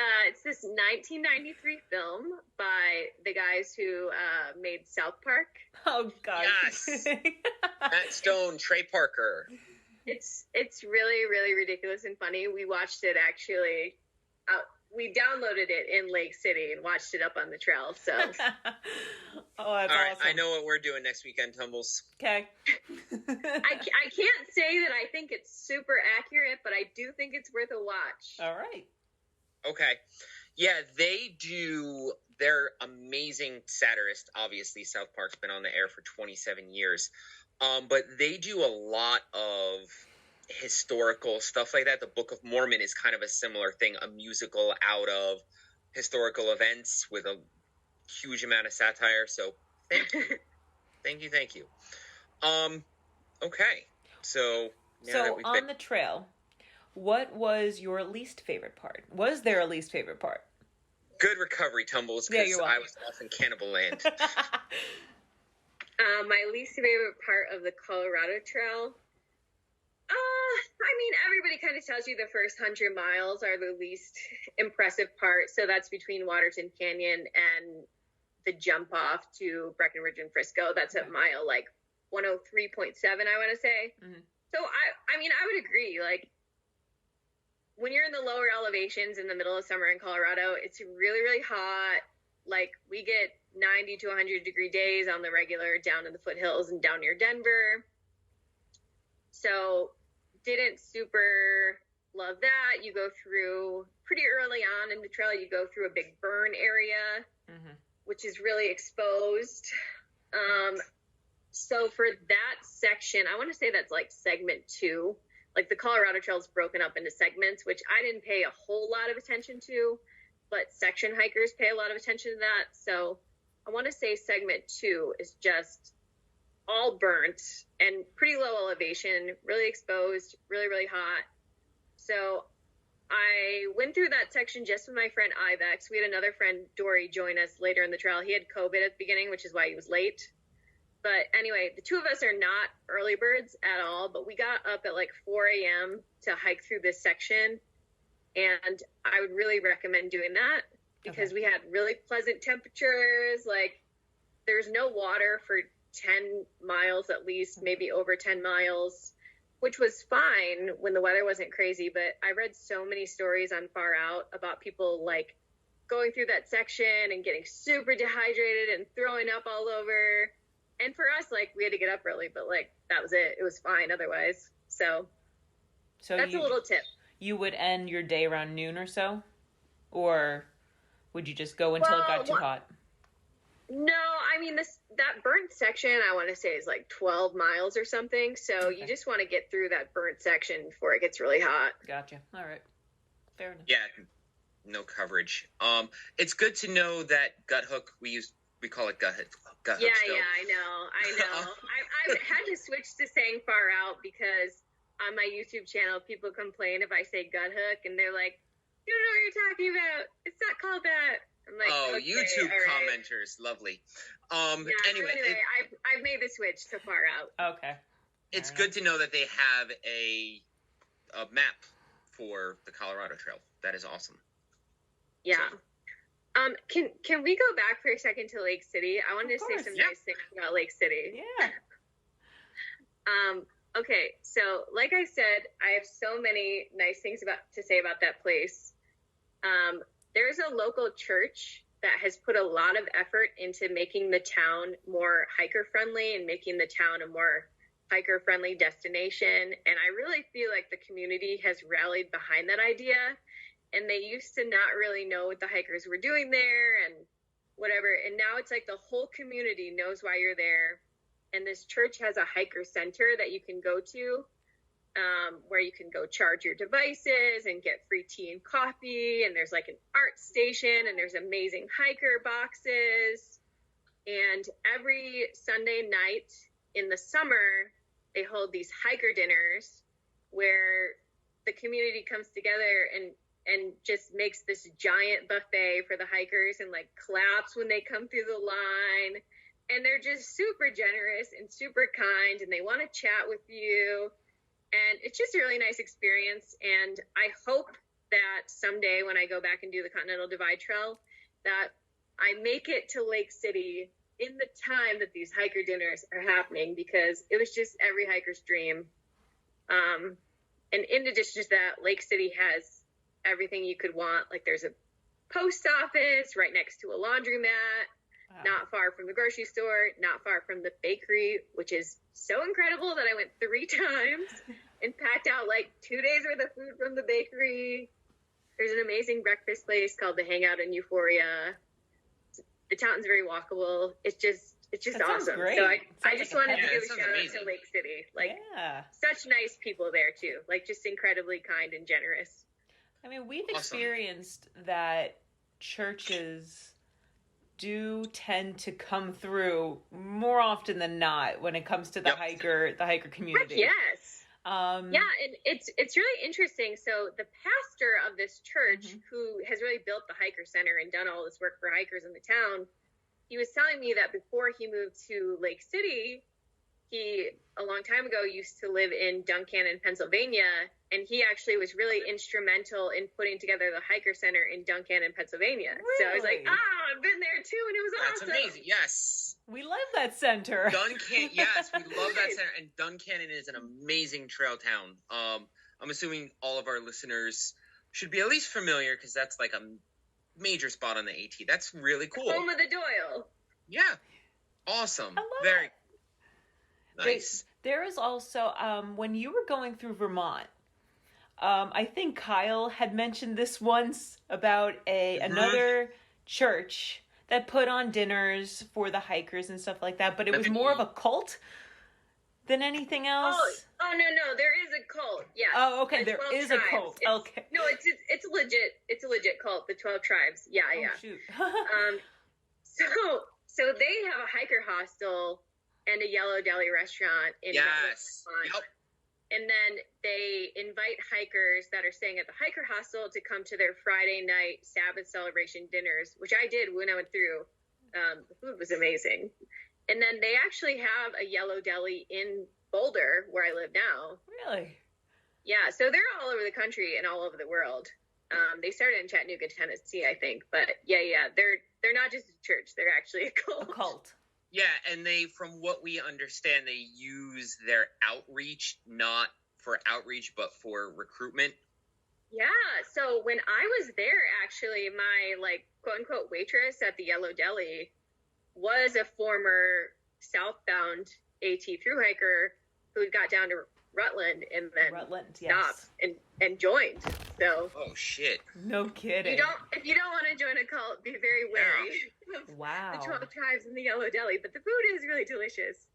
this 1993 film by the guys who made South Park. Oh God! Yes, Matt Stone, Trey Parker. It's really, really ridiculous and funny. We watched it actually. We downloaded it in Lake City and watched it up on the trail. So. Oh, that's all right, awesome. I know what we're doing next weekend, Tumbles. Okay. I can't say that I think it's super accurate, but I do think it's worth a watch. All right. Okay. Yeah, they're amazing satirists. Obviously, South Park's been on the air for 27 years. But they do a lot of historical stuff like that. The Book of Mormon is kind of a similar thing, a musical out of historical events with a huge amount of satire. So thank you. Thank you. Okay. So on the trail, what was your least favorite part? Was there a least favorite part? Good recovery, Tumbles, because I was off in Cannibal Land. My least favorite part of the Colorado Trail? I mean, everybody kind of tells you the first 100 miles are the least impressive part. So that's between Waterton Canyon and the jump off to Breckenridge and Frisco. That's at mile, 103.7, I want to say. Mm-hmm. So, I mean, I would agree. Like, when you're in the lower elevations in the middle of summer in Colorado, it's really, really hot. Like, we get 90 to 100 degree days on the regular down in the foothills and down near Denver. So, didn't super love that. You go through pretty early on in the trail, you go through a big burn area, mm-hmm. which is really exposed. So for that section, I want to say that's like segment 2. Like the Colorado Trail is broken up into segments, which I didn't pay a whole lot of attention to, but section hikers pay a lot of attention to that. So I want to say segment 2 is just all burnt and pretty low elevation, really exposed, really, really hot. So I went through that section just with my friend Ibex. We had another friend, Dory, join us later in the trail. He had COVID at the beginning, which is why he was late. But anyway, the two of us are not early birds at all, but we got up at 4 a.m. to hike through this section. And I would really recommend doing that because we had really pleasant temperatures. Like, there's no water for 10 miles at least, maybe over 10 miles, which was fine when the weather wasn't crazy. But I read so many stories on Far Out about people like going through that section and getting super dehydrated and throwing up all over. And for us, like, we had to get up early, but like, that was it. It was fine otherwise. So that's a little tip. You would end your day around noon or so? Or would you just go until it got too hot? No, I mean, that burnt section, I want to say, is like 12 miles or something. So you just want to get through that burnt section before it gets really hot. Gotcha. All right. Fair enough. Yeah, no coverage. It's good to know that gut hook, we call it gut hook. Yeah, still. Yeah, I know. I had to switch to saying Far Out because on my YouTube channel, people complain if I say gut hook, and they're like, "You don't know what you're talking about. It's not called that." I'm like, okay, YouTube right. commenters, lovely. Anyway, I've made the switch to Far Out. Okay. It's good to know that they have a map for the Colorado Trail. That is awesome. Yeah. So, can we go back for a second to Lake City? I wanted to say some nice things about Lake City. Yeah. Okay, so like I said, I have so many nice things to say about that place. There's a local church that has put a lot of effort into making the town more hiker-friendly and making the town a more hiker-friendly destination. And I really feel like the community has rallied behind that idea. And they used to not really know what the hikers were doing there and whatever. And now it's like the whole community knows why you're there. And this church has a hiker center that you can go to, where you can go charge your devices and get free tea and coffee. And there's like an art station and there's amazing hiker boxes. And every Sunday night in the summer, they hold these hiker dinners where the community comes together and just makes this giant buffet for the hikers and like claps when they come through the line. And they're just super generous and super kind, and they want to chat with you. And it's just a really nice experience. And I hope that someday when I go back and do the Continental Divide Trail, that I make it to Lake City in the time that these hiker dinners are happening, because it was just every hiker's dream. And in addition to that, Lake City has everything you could want. Like there's a post office right next to a laundromat. Wow. Not far from the grocery store, not far from the bakery, which is so incredible that I went 3 times and packed out like 2 days worth of food from the bakery. There's an amazing breakfast place called the Hangout in Euphoria. The town's very walkable. It's just awesome. Great. So I just wanted to give a shout out to Lake City. Like, such nice people there too. Like, just incredibly kind and generous. I mean, we've experienced that churches do tend to come through more often than not when it comes to the hiker community. Heck yes. And it's really interesting. So the pastor of this church, who has really built the hiker center and done all this work for hikers in the town, he was telling me that before he moved to Lake City, he, a long time ago, used to live in Duncannon, Pennsylvania, and he actually was really instrumental in putting together the hiker center in Duncannon, Pennsylvania. Really? So I was like, I've been there too, and it was awesome. That's amazing, yes. We love that center. Yes, we love that center, and Duncannon is an amazing trail town. I'm assuming all of our listeners should be at least familiar, because that's like a major spot on the AT. That's really cool. Home of the Doyle. Yeah. Awesome. I love Very it. Nice. There is also, when you were going through Vermont, I think Kyle had mentioned this once about another church that put on dinners for the hikers and stuff like that, but it was more of a cult than anything else. Oh no, there is a cult. Yeah. Oh, okay, there is a cult. Okay. No, it's legit. It's a legit cult. The 12 tribes. Yeah, oh, yeah. Shoot. So they have a hiker hostel and a Yellow Deli restaurant in Vermont. Yep. And then they invite hikers that are staying at the hiker hostel to come to their Friday night Sabbath celebration dinners, which I did when I went through. The food was amazing. And then they actually have a Yellow Deli in Boulder, where I live now. Really? Yeah, so they're all over the country and all over the world. They started in Chattanooga, Tennessee, I think. But yeah, they're not just a church; they're actually a cult. A cult. Yeah, and they, from what we understand, they use their outreach not for outreach, but for recruitment. Yeah, so when I was there, actually, my like quote unquote waitress at the Yellow Deli was a former southbound AT thru hiker who got down to Rutland and then stopped and joined. So oh shit, no kidding. If you don't want to join a cult, be very wary. Wow. The 12 tribes in the Yellow Deli, but the food is really delicious.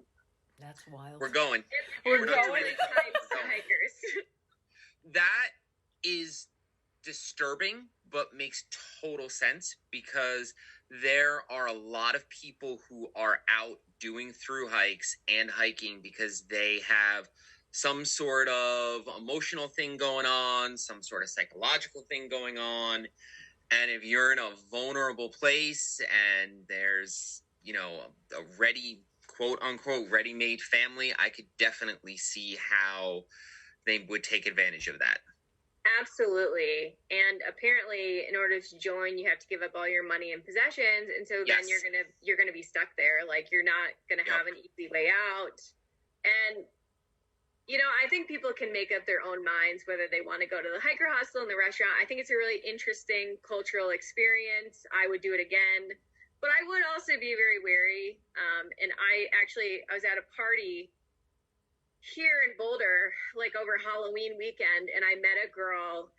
That's wild. We're going. We're going. Really kind to hikers. That is disturbing, but makes total sense because there are a lot of people who are out doing through hikes and hiking because they have some sort of emotional thing going on, some sort of psychological thing going on. And if you're in a vulnerable place and there's, you know, a ready, quote unquote, ready-made family, I could definitely see how they would take advantage of that. Absolutely. And apparently in order to join, you have to give up all your money and possessions. And so then you're gonna be stuck there. Like you're not gonna have an easy way out. And you know, I think people can make up their own minds whether they want to go to the hiker hostel and the restaurant. I think it's a really interesting cultural experience. I would do it again, but I would also be very wary. And I was at a party here in Boulder, like over Halloween weekend, and I met a woman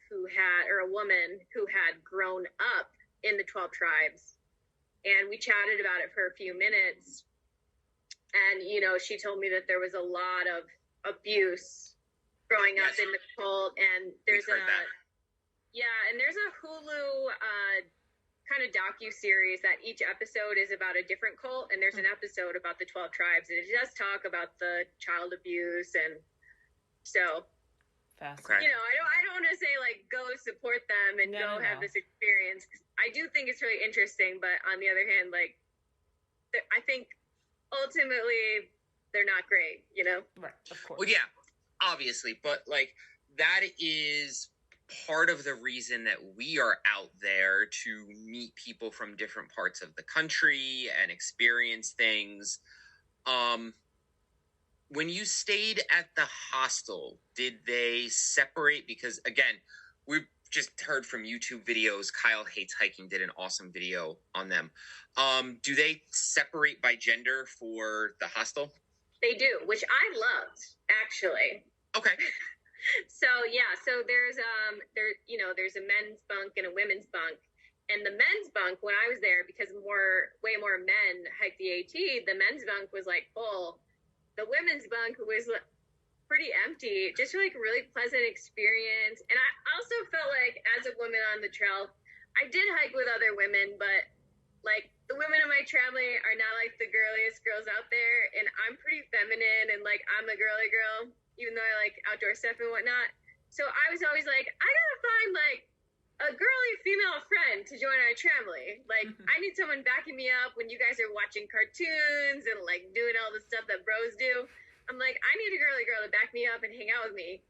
who had grown up in the 12 tribes. And we chatted about it for a few minutes. And, you know, she told me that there was a lot of abuse growing up in the cult, and there's a Hulu kind of docu-series that each episode is about a different cult, and there's an episode about the 12 tribes, and it does talk about the child abuse. And so you know, I don't want to say like go support them and have this experience. I do think it's really interesting, but on the other hand, like I think ultimately they're not great, you know? Right, of course. Well, yeah, obviously. But, like, that is part of the reason that we are out there to meet people from different parts of the country and experience things. When you stayed at the hostel, did they separate? Because, again, we've just heard from YouTube videos. Kyle Hates Hiking did an awesome video on them. Do they separate by gender for the hostel? They do, which I loved, actually. Okay. So there's there's a men's bunk and a women's bunk. And the men's bunk, when I was there, because way more men hiked the AT, the men's bunk was like full. The women's bunk was pretty empty. Just like a really pleasant experience. And I also felt like as a woman on the trail, I did hike with other women, but like the women in my family are not like the girliest girls out there, and I'm pretty feminine and like I'm a girly girl, even though I like outdoor stuff and whatnot. So I was always like, I gotta find like a girly female friend to join our family. Like I need someone backing me up when you guys are watching cartoons and like doing all the stuff that bros do. I'm like, I need a girly girl to back me up and hang out with me,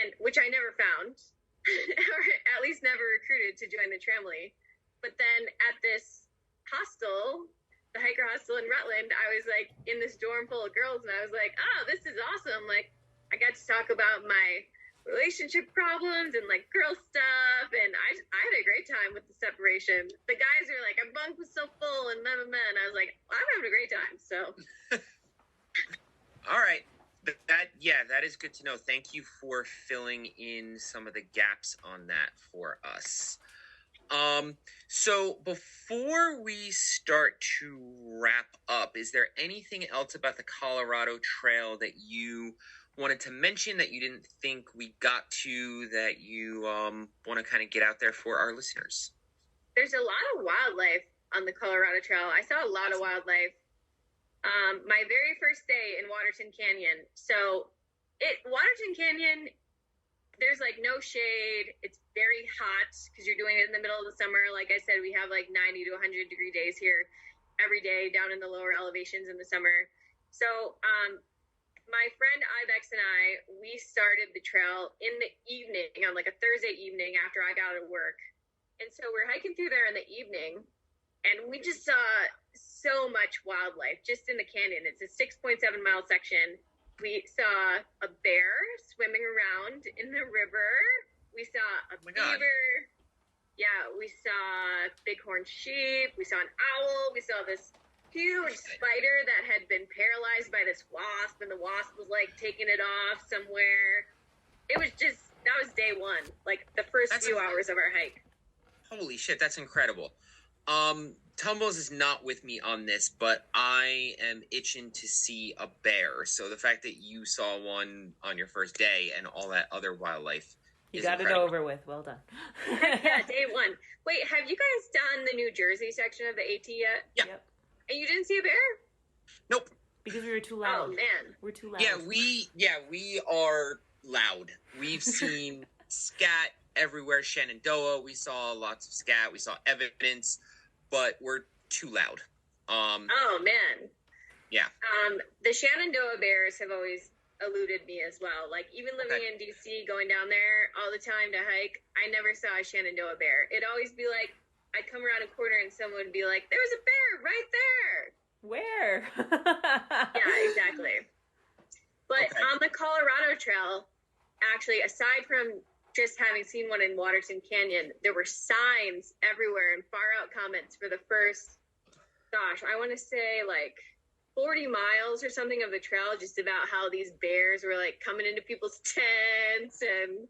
and which I never found, or at least never recruited to join the family. But then at this hostel, the hiker hostel in Rutland, I was like in this dorm full of girls, and I was like, oh, this is awesome. Like I got to talk about my relationship problems and like girl stuff, and I had a great time with the separation. The guys were like, our bunk was so full and blah, blah, blah, and I was like, well, I'm having a great time. So all right, that is good to know. Thank you for filling in some of the gaps on that for us. So before we start to wrap up, is there anything else about the Colorado Trail that you wanted to mention that you didn't think we got to, that you want to kind of get out there for our listeners? There's a lot of wildlife on the Colorado Trail. I saw a lot of wildlife. My very first day in Waterton Canyon. So Waterton Canyon, there's like no shade. It's very hot because you're doing it in the middle of the summer. Like I said, we have like 90 to 100 degree days here every day down in the lower elevations in the summer. So my friend Ibex and I, we started the trail in the evening, on like a Thursday evening after I got out of work. And so we're hiking through there in the evening, and we just saw so much wildlife just in the canyon. It's a 6.7-mile section. We saw a bear swimming around in the river. We saw a beaver. Yeah, we saw bighorn sheep. We saw an owl. We saw this huge spider that had been paralyzed by this wasp, and the wasp was like taking it off somewhere. It was just, that was day one, like the first few hours of our hike. Holy shit, that's incredible. Tumbles is not with me on this, but I am itching to see a bear. So the fact that you saw one on your first day and all that other wildlife, you got incredible. It over with. Well done. Yeah, day one. Wait, have you guys done the New Jersey section of the AT yet? Yeah. Yep. And you didn't see a bear? Nope. Because we were too loud. Oh man, we're too loud. Yeah, we are loud. We've seen scat everywhere. Shenandoah, we saw lots of scat. We saw evidence. But we're too loud. Oh man. Yeah. The Shenandoah bears have always eluded me as well. Like even living in DC, going down there all the time to hike, I never saw a Shenandoah bear. It'd always be like I'd come around a corner and someone would be like, "There's a bear right there." Where? Yeah, exactly. But on the Colorado Trail, actually, aside from just having seen one in Waterton Canyon, there were signs everywhere and far out comments for the first, I want to say like 40 miles or something of the trail, just about how these bears were like coming into people's tents and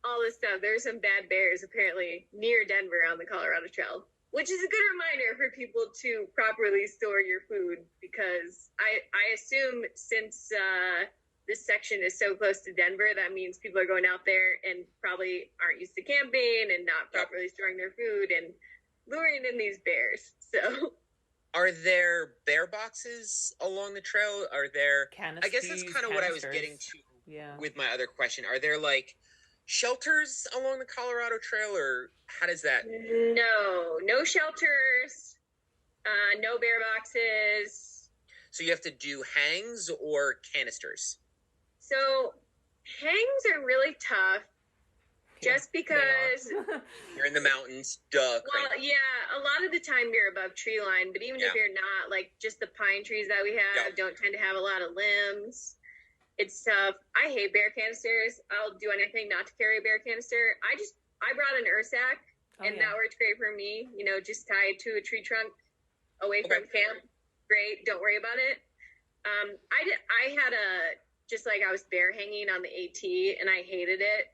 all this stuff. There's some bad bears apparently near Denver on the Colorado Trail, which is a good reminder for people to properly store your food, because I assume since this section is so close to Denver, that means people are going out there and probably aren't used to camping and not properly storing their food and luring in these bears. So, are there bear boxes along the trail? Are there canisters? I guess that's kind of what I was getting to with my other question. Are there like shelters along the Colorado Trail, or how does that? No shelters, no bear boxes. So you have to do hangs or canisters? So hangs are really tough, just because you're in the mountains. Well, yeah, a lot of the time you're above tree line, but even if you're not, like just the pine trees that we have don't tend to have a lot of limbs. It's tough. I hate bear canisters. I'll do anything not to carry a bear canister. I brought an Ursack, and that worked great for me. You know, just tied to a tree trunk away from camp. Great. Don't worry about it. I had just like I was bear hanging on the AT, and I hated it.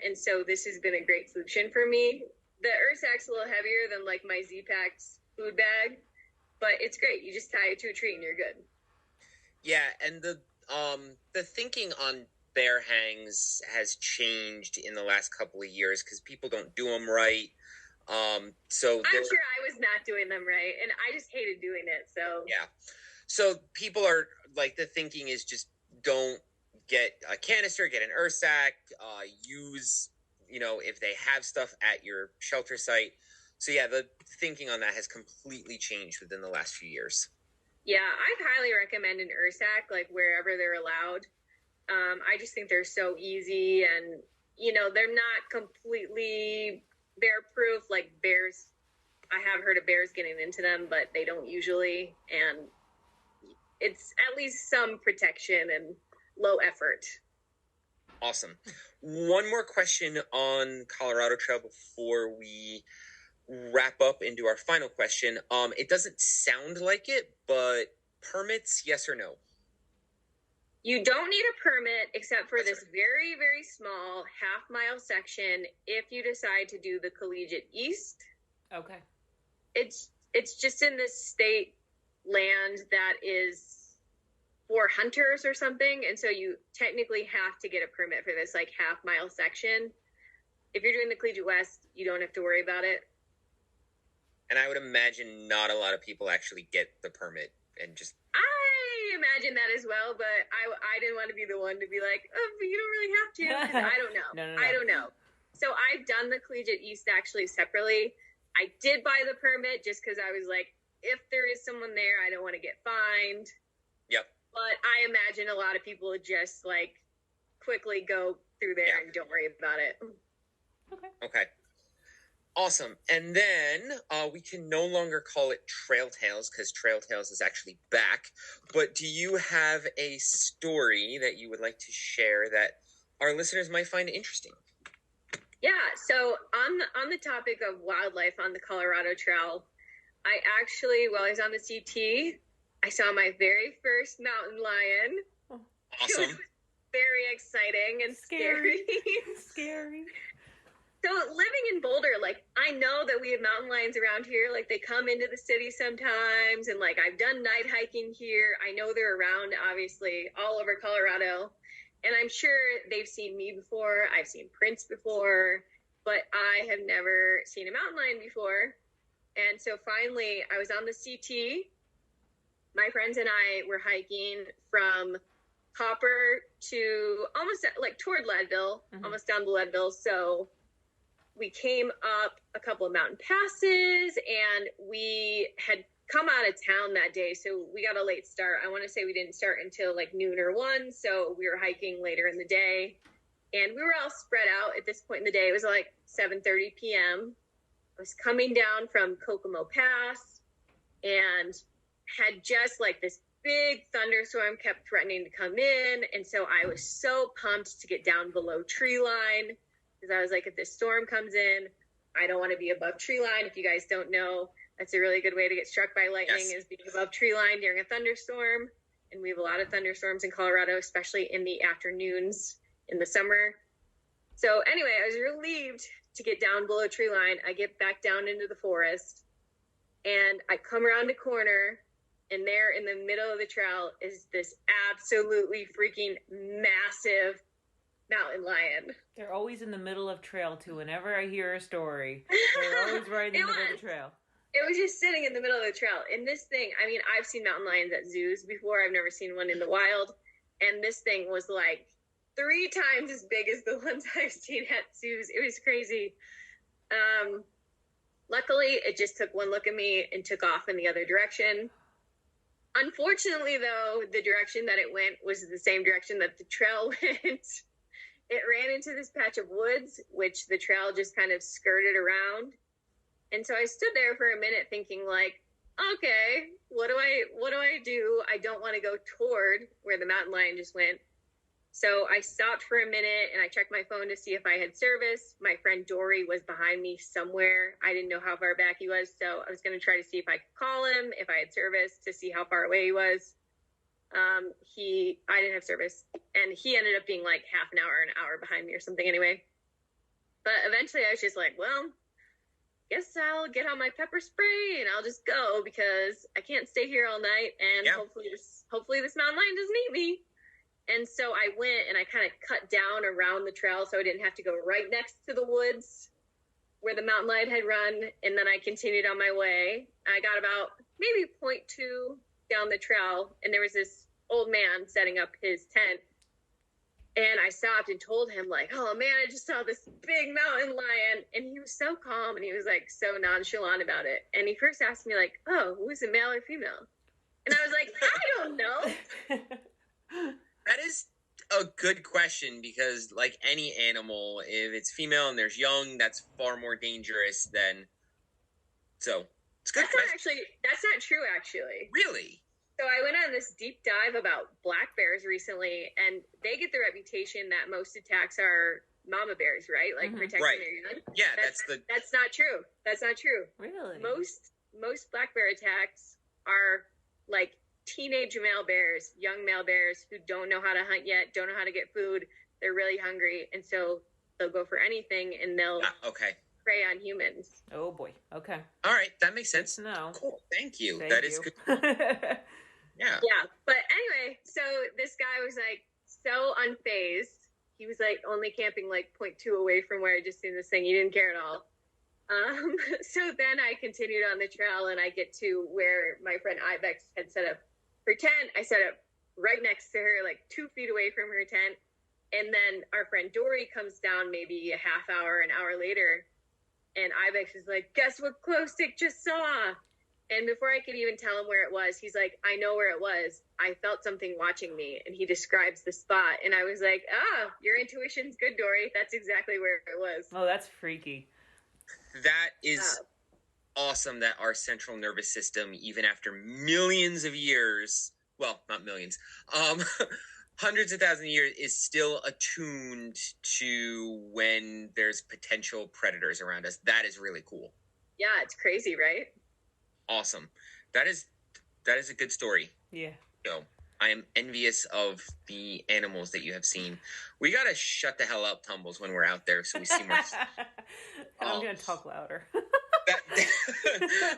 And so this has been a great solution for me. The Ursack's a little heavier than like my Z-Packs food bag, but it's great. You just tie it to a tree and you're good. Yeah, and the thinking on bear hangs has changed in the last couple of years because people don't do them right. So I'm sure I was not doing them right, and I just hated doing it. So so people are like, the thinking is just don't get a canister, get an Ursack, use, if they have stuff at your shelter site. So the thinking on that has completely changed within the last few years. Yeah, I'd highly recommend an Ursack, like wherever they're allowed. I just think they're so easy, and they're not completely bear proof. Like bears, I have heard of bears getting into them, but they don't usually, and it's at least some protection and low effort. Awesome. One more question on Colorado Trail before we wrap up into our final question. It doesn't sound like it, but permits, yes or no? You don't need a permit except for this very, very small half-mile section if you decide to do the Collegiate East. Okay. It's just in this state land that is for hunters or something, and so you technically have to get a permit for this like half-mile section. If you're doing the Collegiate West, you don't have to worry about it. And I would imagine not a lot of people actually get the permit and just... I imagine that as well, but I didn't want to be the one to be like, oh, but you don't really have to, because I don't know. No. I don't know. So I've done the Collegiate East actually separately. I did buy the permit just because I was like, if there is someone there, I don't want to get fined. Yep. But I imagine a lot of people would just like quickly go through there and don't worry about it. Okay. Awesome. And then we can no longer call it Trail Tales because Trail Tales is actually back. But do you have a story that you would like to share that our listeners might find interesting? Yeah, so on the topic of wildlife on the Colorado Trail, I actually, while I was on the CT, I saw my very first mountain lion. Awesome. It was very exciting and scary. Scary. So living in Boulder, like, I know that we have mountain lions around here. Like, they come into the city sometimes, and like, I've done night hiking here. I know they're around, obviously, all over Colorado. And I'm sure they've seen me before. I've seen Prince before, but I have never seen a mountain lion before. And so finally, I was on the CT. My friends and I were hiking from Copper to almost like toward Leadville, almost down to Leadville. So we came up a couple of mountain passes, and we had come out of town that day, so we got a late start. I want to say we didn't start until like noon or 1, so we were hiking later in the day, and we were all spread out at this point in the day. It was like 7:30 p.m. I was coming down from Kokomo Pass and had just like this big thunderstorm kept threatening to come in, and so I was so pumped to get down below tree line, because I was like, if this storm comes in, I don't want to be above tree line. If you guys don't know, that's a really good way to get struck by lightning, is being above tree line during a thunderstorm. And we have a lot of thunderstorms in Colorado, especially in the afternoons in the summer. So anyway, I was relieved to get down below tree line. I get back down into the forest, and I come around a corner, and there in the middle of the trail is this absolutely freaking massive mountain lion. They're always in the middle of trail too. Whenever I hear a story, they're always right in the middle of the trail. It was just sitting in the middle of the trail. And this thing, I mean, I've seen mountain lions at zoos before. I've never seen one in the wild. And this thing was like 3 times as big as the ones I've seen at zoos. It was crazy. Luckily, it just took one look at me and took off in the other direction. Unfortunately, though, the direction that it went was the same direction that the trail went. It ran into this patch of woods, which the trail just kind of skirted around. And so I stood there for a minute thinking like, okay, what do I do? I don't want to go toward where the mountain lion just went. So I stopped for a minute and I checked my phone to see if I had service. My friend Dory was behind me somewhere. I didn't know how far back he was, so I was going to try to see if I could call him, if I had service, to see how far away he was. I didn't have service, and he ended up being like half an hour behind me or something anyway. But eventually I was just like, well, guess I'll get on my pepper spray and I'll just go, because I can't stay here all night, and hopefully this mountain lion doesn't eat me. And so I went and I kind of cut down around the trail so I didn't have to go right next to the woods where the mountain lion had run. And then I continued on my way. I got about maybe 0.2 down the trail, and there was this old man setting up his tent. And I stopped and told him, like, oh man, I just saw this big mountain lion. And he was so calm, and he was like so nonchalant about it. And he first asked me like, oh, who's it, male or female? And I was like, I don't know. That is a good question, because like any animal, if it's female and there's young, that's far more dangerous than. So it's good. That's not true, actually. Really? So I went on this deep dive about black bears recently, and they get the reputation that most attacks are mama bears, right? Like protecting their young. Yeah, that's not true. That's not true. Really? Most black bear attacks are like teenage male bears, young male bears who don't know how to hunt yet, don't know how to get food. They're really hungry, and so they'll go for anything, and they'll prey on humans. Oh boy. Okay. All right, that makes sense. No. Cool. Thank you. Thank That you. is good. Yeah. But anyway, so this guy was like so unfazed. He was like only camping like 0.2 away from where I just seen this thing. He didn't care at all. So then I continued on the trail, and I get to where my friend Ibex had set up her tent. I set up right next to her, like 2 feet away from her tent. And then our friend Dory comes down maybe a half hour, an hour later. And Ibex is like, guess what Glowstick just saw? And before I could even tell him where it was, he's like, I know where it was. I felt something watching me. And he describes the spot. And I was like, your intuition's good, Dory. That's exactly where it was. Oh, that's freaky. That is awesome that our central nervous system, even after millions of years, well, not millions, hundreds of thousands of years, is still attuned to when there's potential predators around us. That is really cool. Yeah, it's crazy, right? Awesome. That is a good story. Yeah. So I am envious of the animals that you have seen. We gotta shut the hell up, Tumbles, when we're out there, so we see more. I'm gonna talk louder.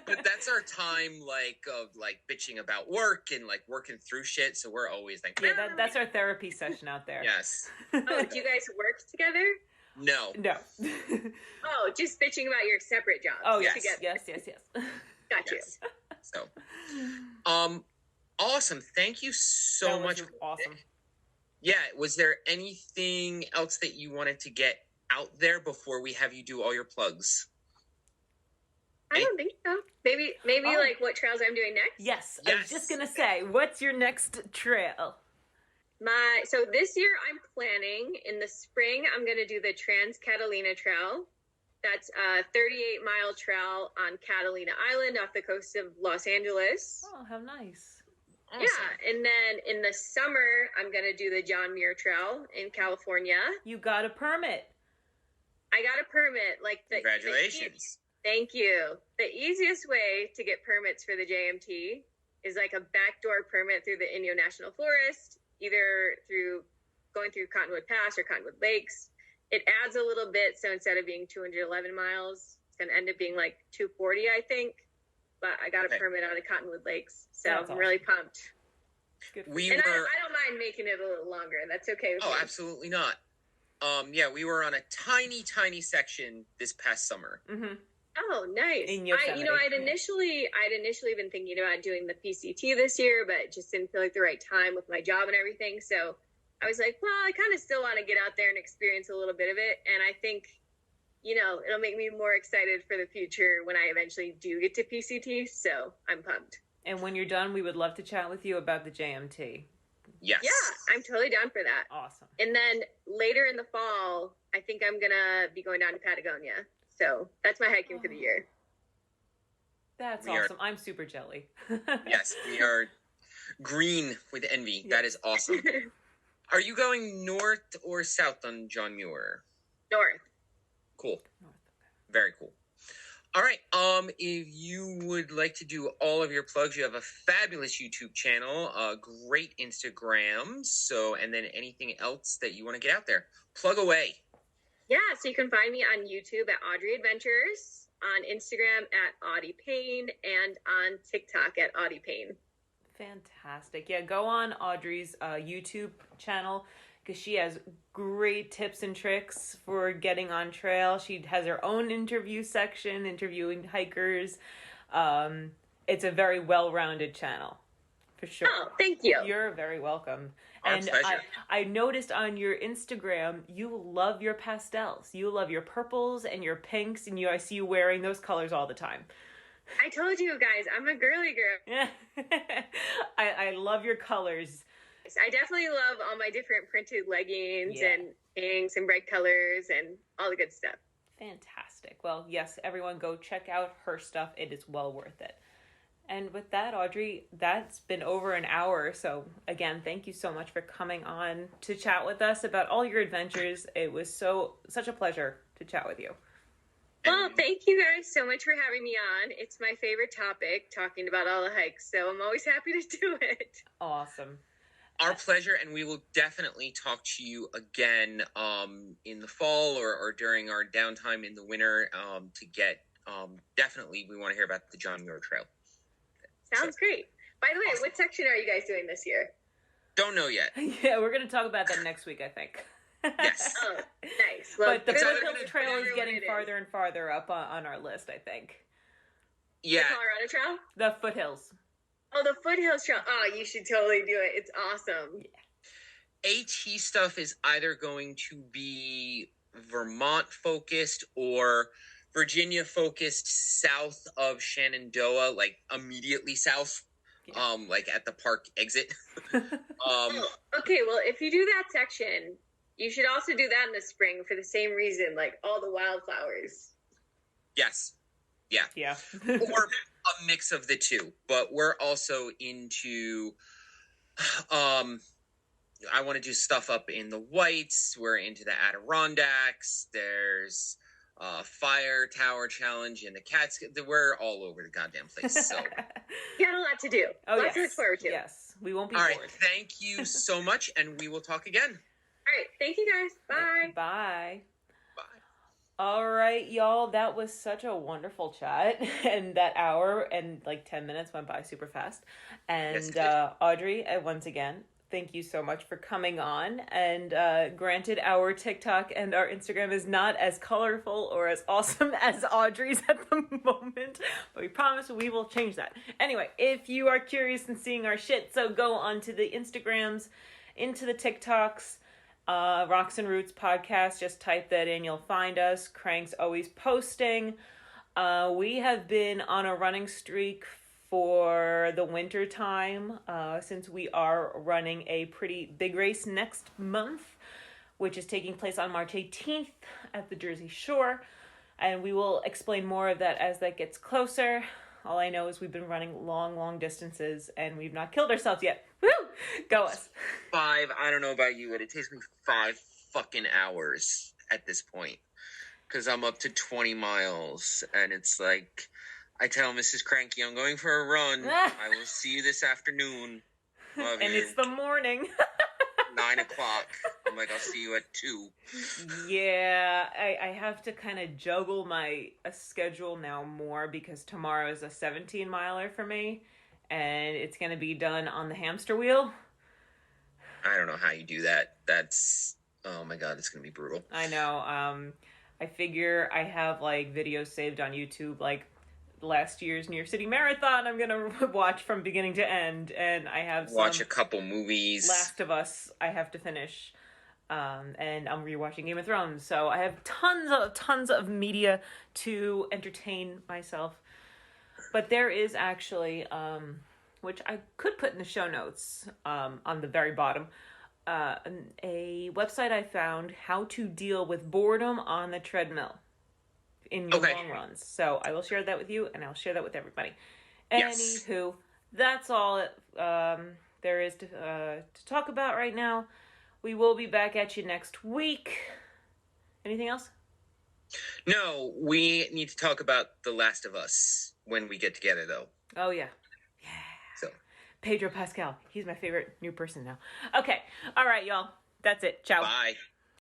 But that's our time, of bitching about work and working through shit. So we're always like, yeah, that's our therapy session out there. Yes. Oh, do you guys work together? No. Oh, just bitching about your separate jobs. Oh, yes. Together. Yes. Got you. Yes. So, awesome. Thank you so much. Awesome. Yeah. Was there anything else that you wanted to get out there before we have you do all your plugs? I don't think so. Maybe what trails I'm doing next? Yes. I was just gonna say, what's your next trail? So this year I'm planning in the spring, I'm going to do the Trans Catalina Trail. That's a 38-mile trail on Catalina Island off the coast of Los Angeles. Oh, how nice. Awesome. Yeah, and then in the summer, I'm going to do the John Muir Trail in California. You got a permit. I got a permit. Congratulations. Thank you. The easiest way to get permits for the JMT is a backdoor permit through the Inyo National Forest, either going through Cottonwood Pass or Cottonwood Lakes. It adds a little bit, so instead of being 211 miles, it's going to end up being 240, I think. But I got a permit out of Cottonwood Lakes, so I'm really pumped. Good. I don't mind making it a little longer. That's okay with me. Oh, absolutely not. Yeah, we were on a tiny, tiny section this past summer. Mm-hmm. Oh, nice. In Yosemite. I'd initially been thinking about doing the PCT this year, but it just didn't feel like the right time with my job and everything. So I was like, well, I kind of still want to get out there and experience a little bit of it. And I think, it'll make me more excited for the future when I eventually do get to PCT. So I'm pumped. And when you're done, we would love to chat with you about the JMT. Yes. Yeah, I'm totally down for that. Awesome. And then later in the fall, I think I'm going to be going down to Patagonia. So that's my hiking for the year. That's awesome. I'm super jelly. Yes, we are green with envy. Yes. That is awesome. Are you going north or south on John Muir? North. Cool. Very cool. All right. If you would like to do all of your plugs, you have a fabulous YouTube channel, a great Instagram. So, and then anything else that you want to get out there, plug away. Yeah, so you can find me on YouTube at Audrey Adventures, on Instagram at Audie Payne, and on TikTok at Audie Payne. Fantastic. Yeah, go on Audrey's YouTube channel because she has great tips and tricks for getting on trail. She has her own interview section, interviewing hikers. It's a very well-rounded channel, for sure. Oh, thank you. You're very welcome. Our And pleasure. I noticed on your Instagram, you love your pastels. You love your purples and your pinks, and I see you wearing those colors all the time. I told you guys, I'm a girly girl. I love your colors. I definitely love all my different printed leggings and pinks and bright colors and all the good stuff. Fantastic. Well, yes, everyone go check out her stuff. It is well worth it. And with that, Audrey, that's been over an hour. So again, thank you so much for coming on to chat with us about all your adventures. It was such a pleasure to chat with you. Well, thank you guys so much for having me on. It's my favorite topic, talking about all the hikes. So I'm always happy to do it. Awesome. Our pleasure, and we will definitely talk to you again in the fall or during our downtime in the winter to get, definitely we want to hear about the John Muir Trail. Sounds great. By the way, Awesome. What section are you guys doing this year? Don't know yet. Yeah, we're going to talk about that next week, I think. Yes. Oh, nice. Well, But the it's either Foothills gonna Trail is be getting what it farther and farther up on our list, I think. Yeah. The Colorado Trail? The Foothills. Oh, the Foothills Trail. Oh, you should totally do it. It's awesome. AT stuff is either going to be Vermont focused or Virginia focused south of Shenandoah, immediately south, at the park exit. Okay, well, if you do that section, you should also do that in the spring for the same reason, all the wildflowers. Yes. Yeah. Yeah. Or a mix of the two. But we're also into, I want to do stuff up in the Whites. We're into the Adirondacks. There's Fire Tower Challenge in the Catskills. We're all over the goddamn place. So You got a lot to do. Oh, Lots to look forward to. Yes. We won't be all bored. right. Thank you so much, and we will talk again. All right. Thank you, guys. Bye. Bye. Bye. All right, y'all. That was such a wonderful chat. And that hour and like 10 minutes went by super fast. And Yes, Audrey, once again, thank you so much for coming on. And granted, our TikTok and our Instagram is not as colorful or as awesome as Audrey's at the moment, but we promise we will change that. Anyway, if you are curious in seeing our shit, so go onto the Instagrams, into the TikToks, Rocks and Roots podcast. Just type that in, you'll find us. Crank's always posting. We have been on a running streak for the winter time, since we are running a pretty big race next month, which is taking place on March 18th at the Jersey Shore. And we will explain more of that as that gets closer. All I know is we've been running long distances and we've not killed ourselves yet. Woo! Go us. 5, I don't know about you, but it takes me 5 fucking hours at this point. Because I'm up to 20 miles, and it's like, I tell Mrs. Cranky, I'm going for a run. I will see you this afternoon. Love And you. it's the morning. 9 o'clock. I'm like, I'll see you at 2. Yeah, I have to kind of juggle my schedule now more because tomorrow is a 17-miler for me, and it's going to be done on the hamster wheel. I don't know how you do that. That's, oh my God, it's going to be brutal. I know. I figure I have like videos saved on YouTube, like last year's New York City Marathon. I'm gonna watch from beginning to end, and I have Watch a couple movies. Last of Us I have to finish, and I'm rewatching Game of Thrones. So I have tons of media to entertain myself. But there is actually, which I could put in the show notes, on the very bottom, a website I found, how to deal with boredom on the treadmill in your long runs. So I will share that with you, and I'll share that with everybody. Yes. Anywho, that's all there is to talk about right now. We will be back at you next week. Anything else? No, we need to talk about The Last of Us when we get together, though. Oh, yeah. Yeah. So. Pedro Pascal. He's my favorite new person now. Okay. All right, y'all. That's it. Ciao. Bye.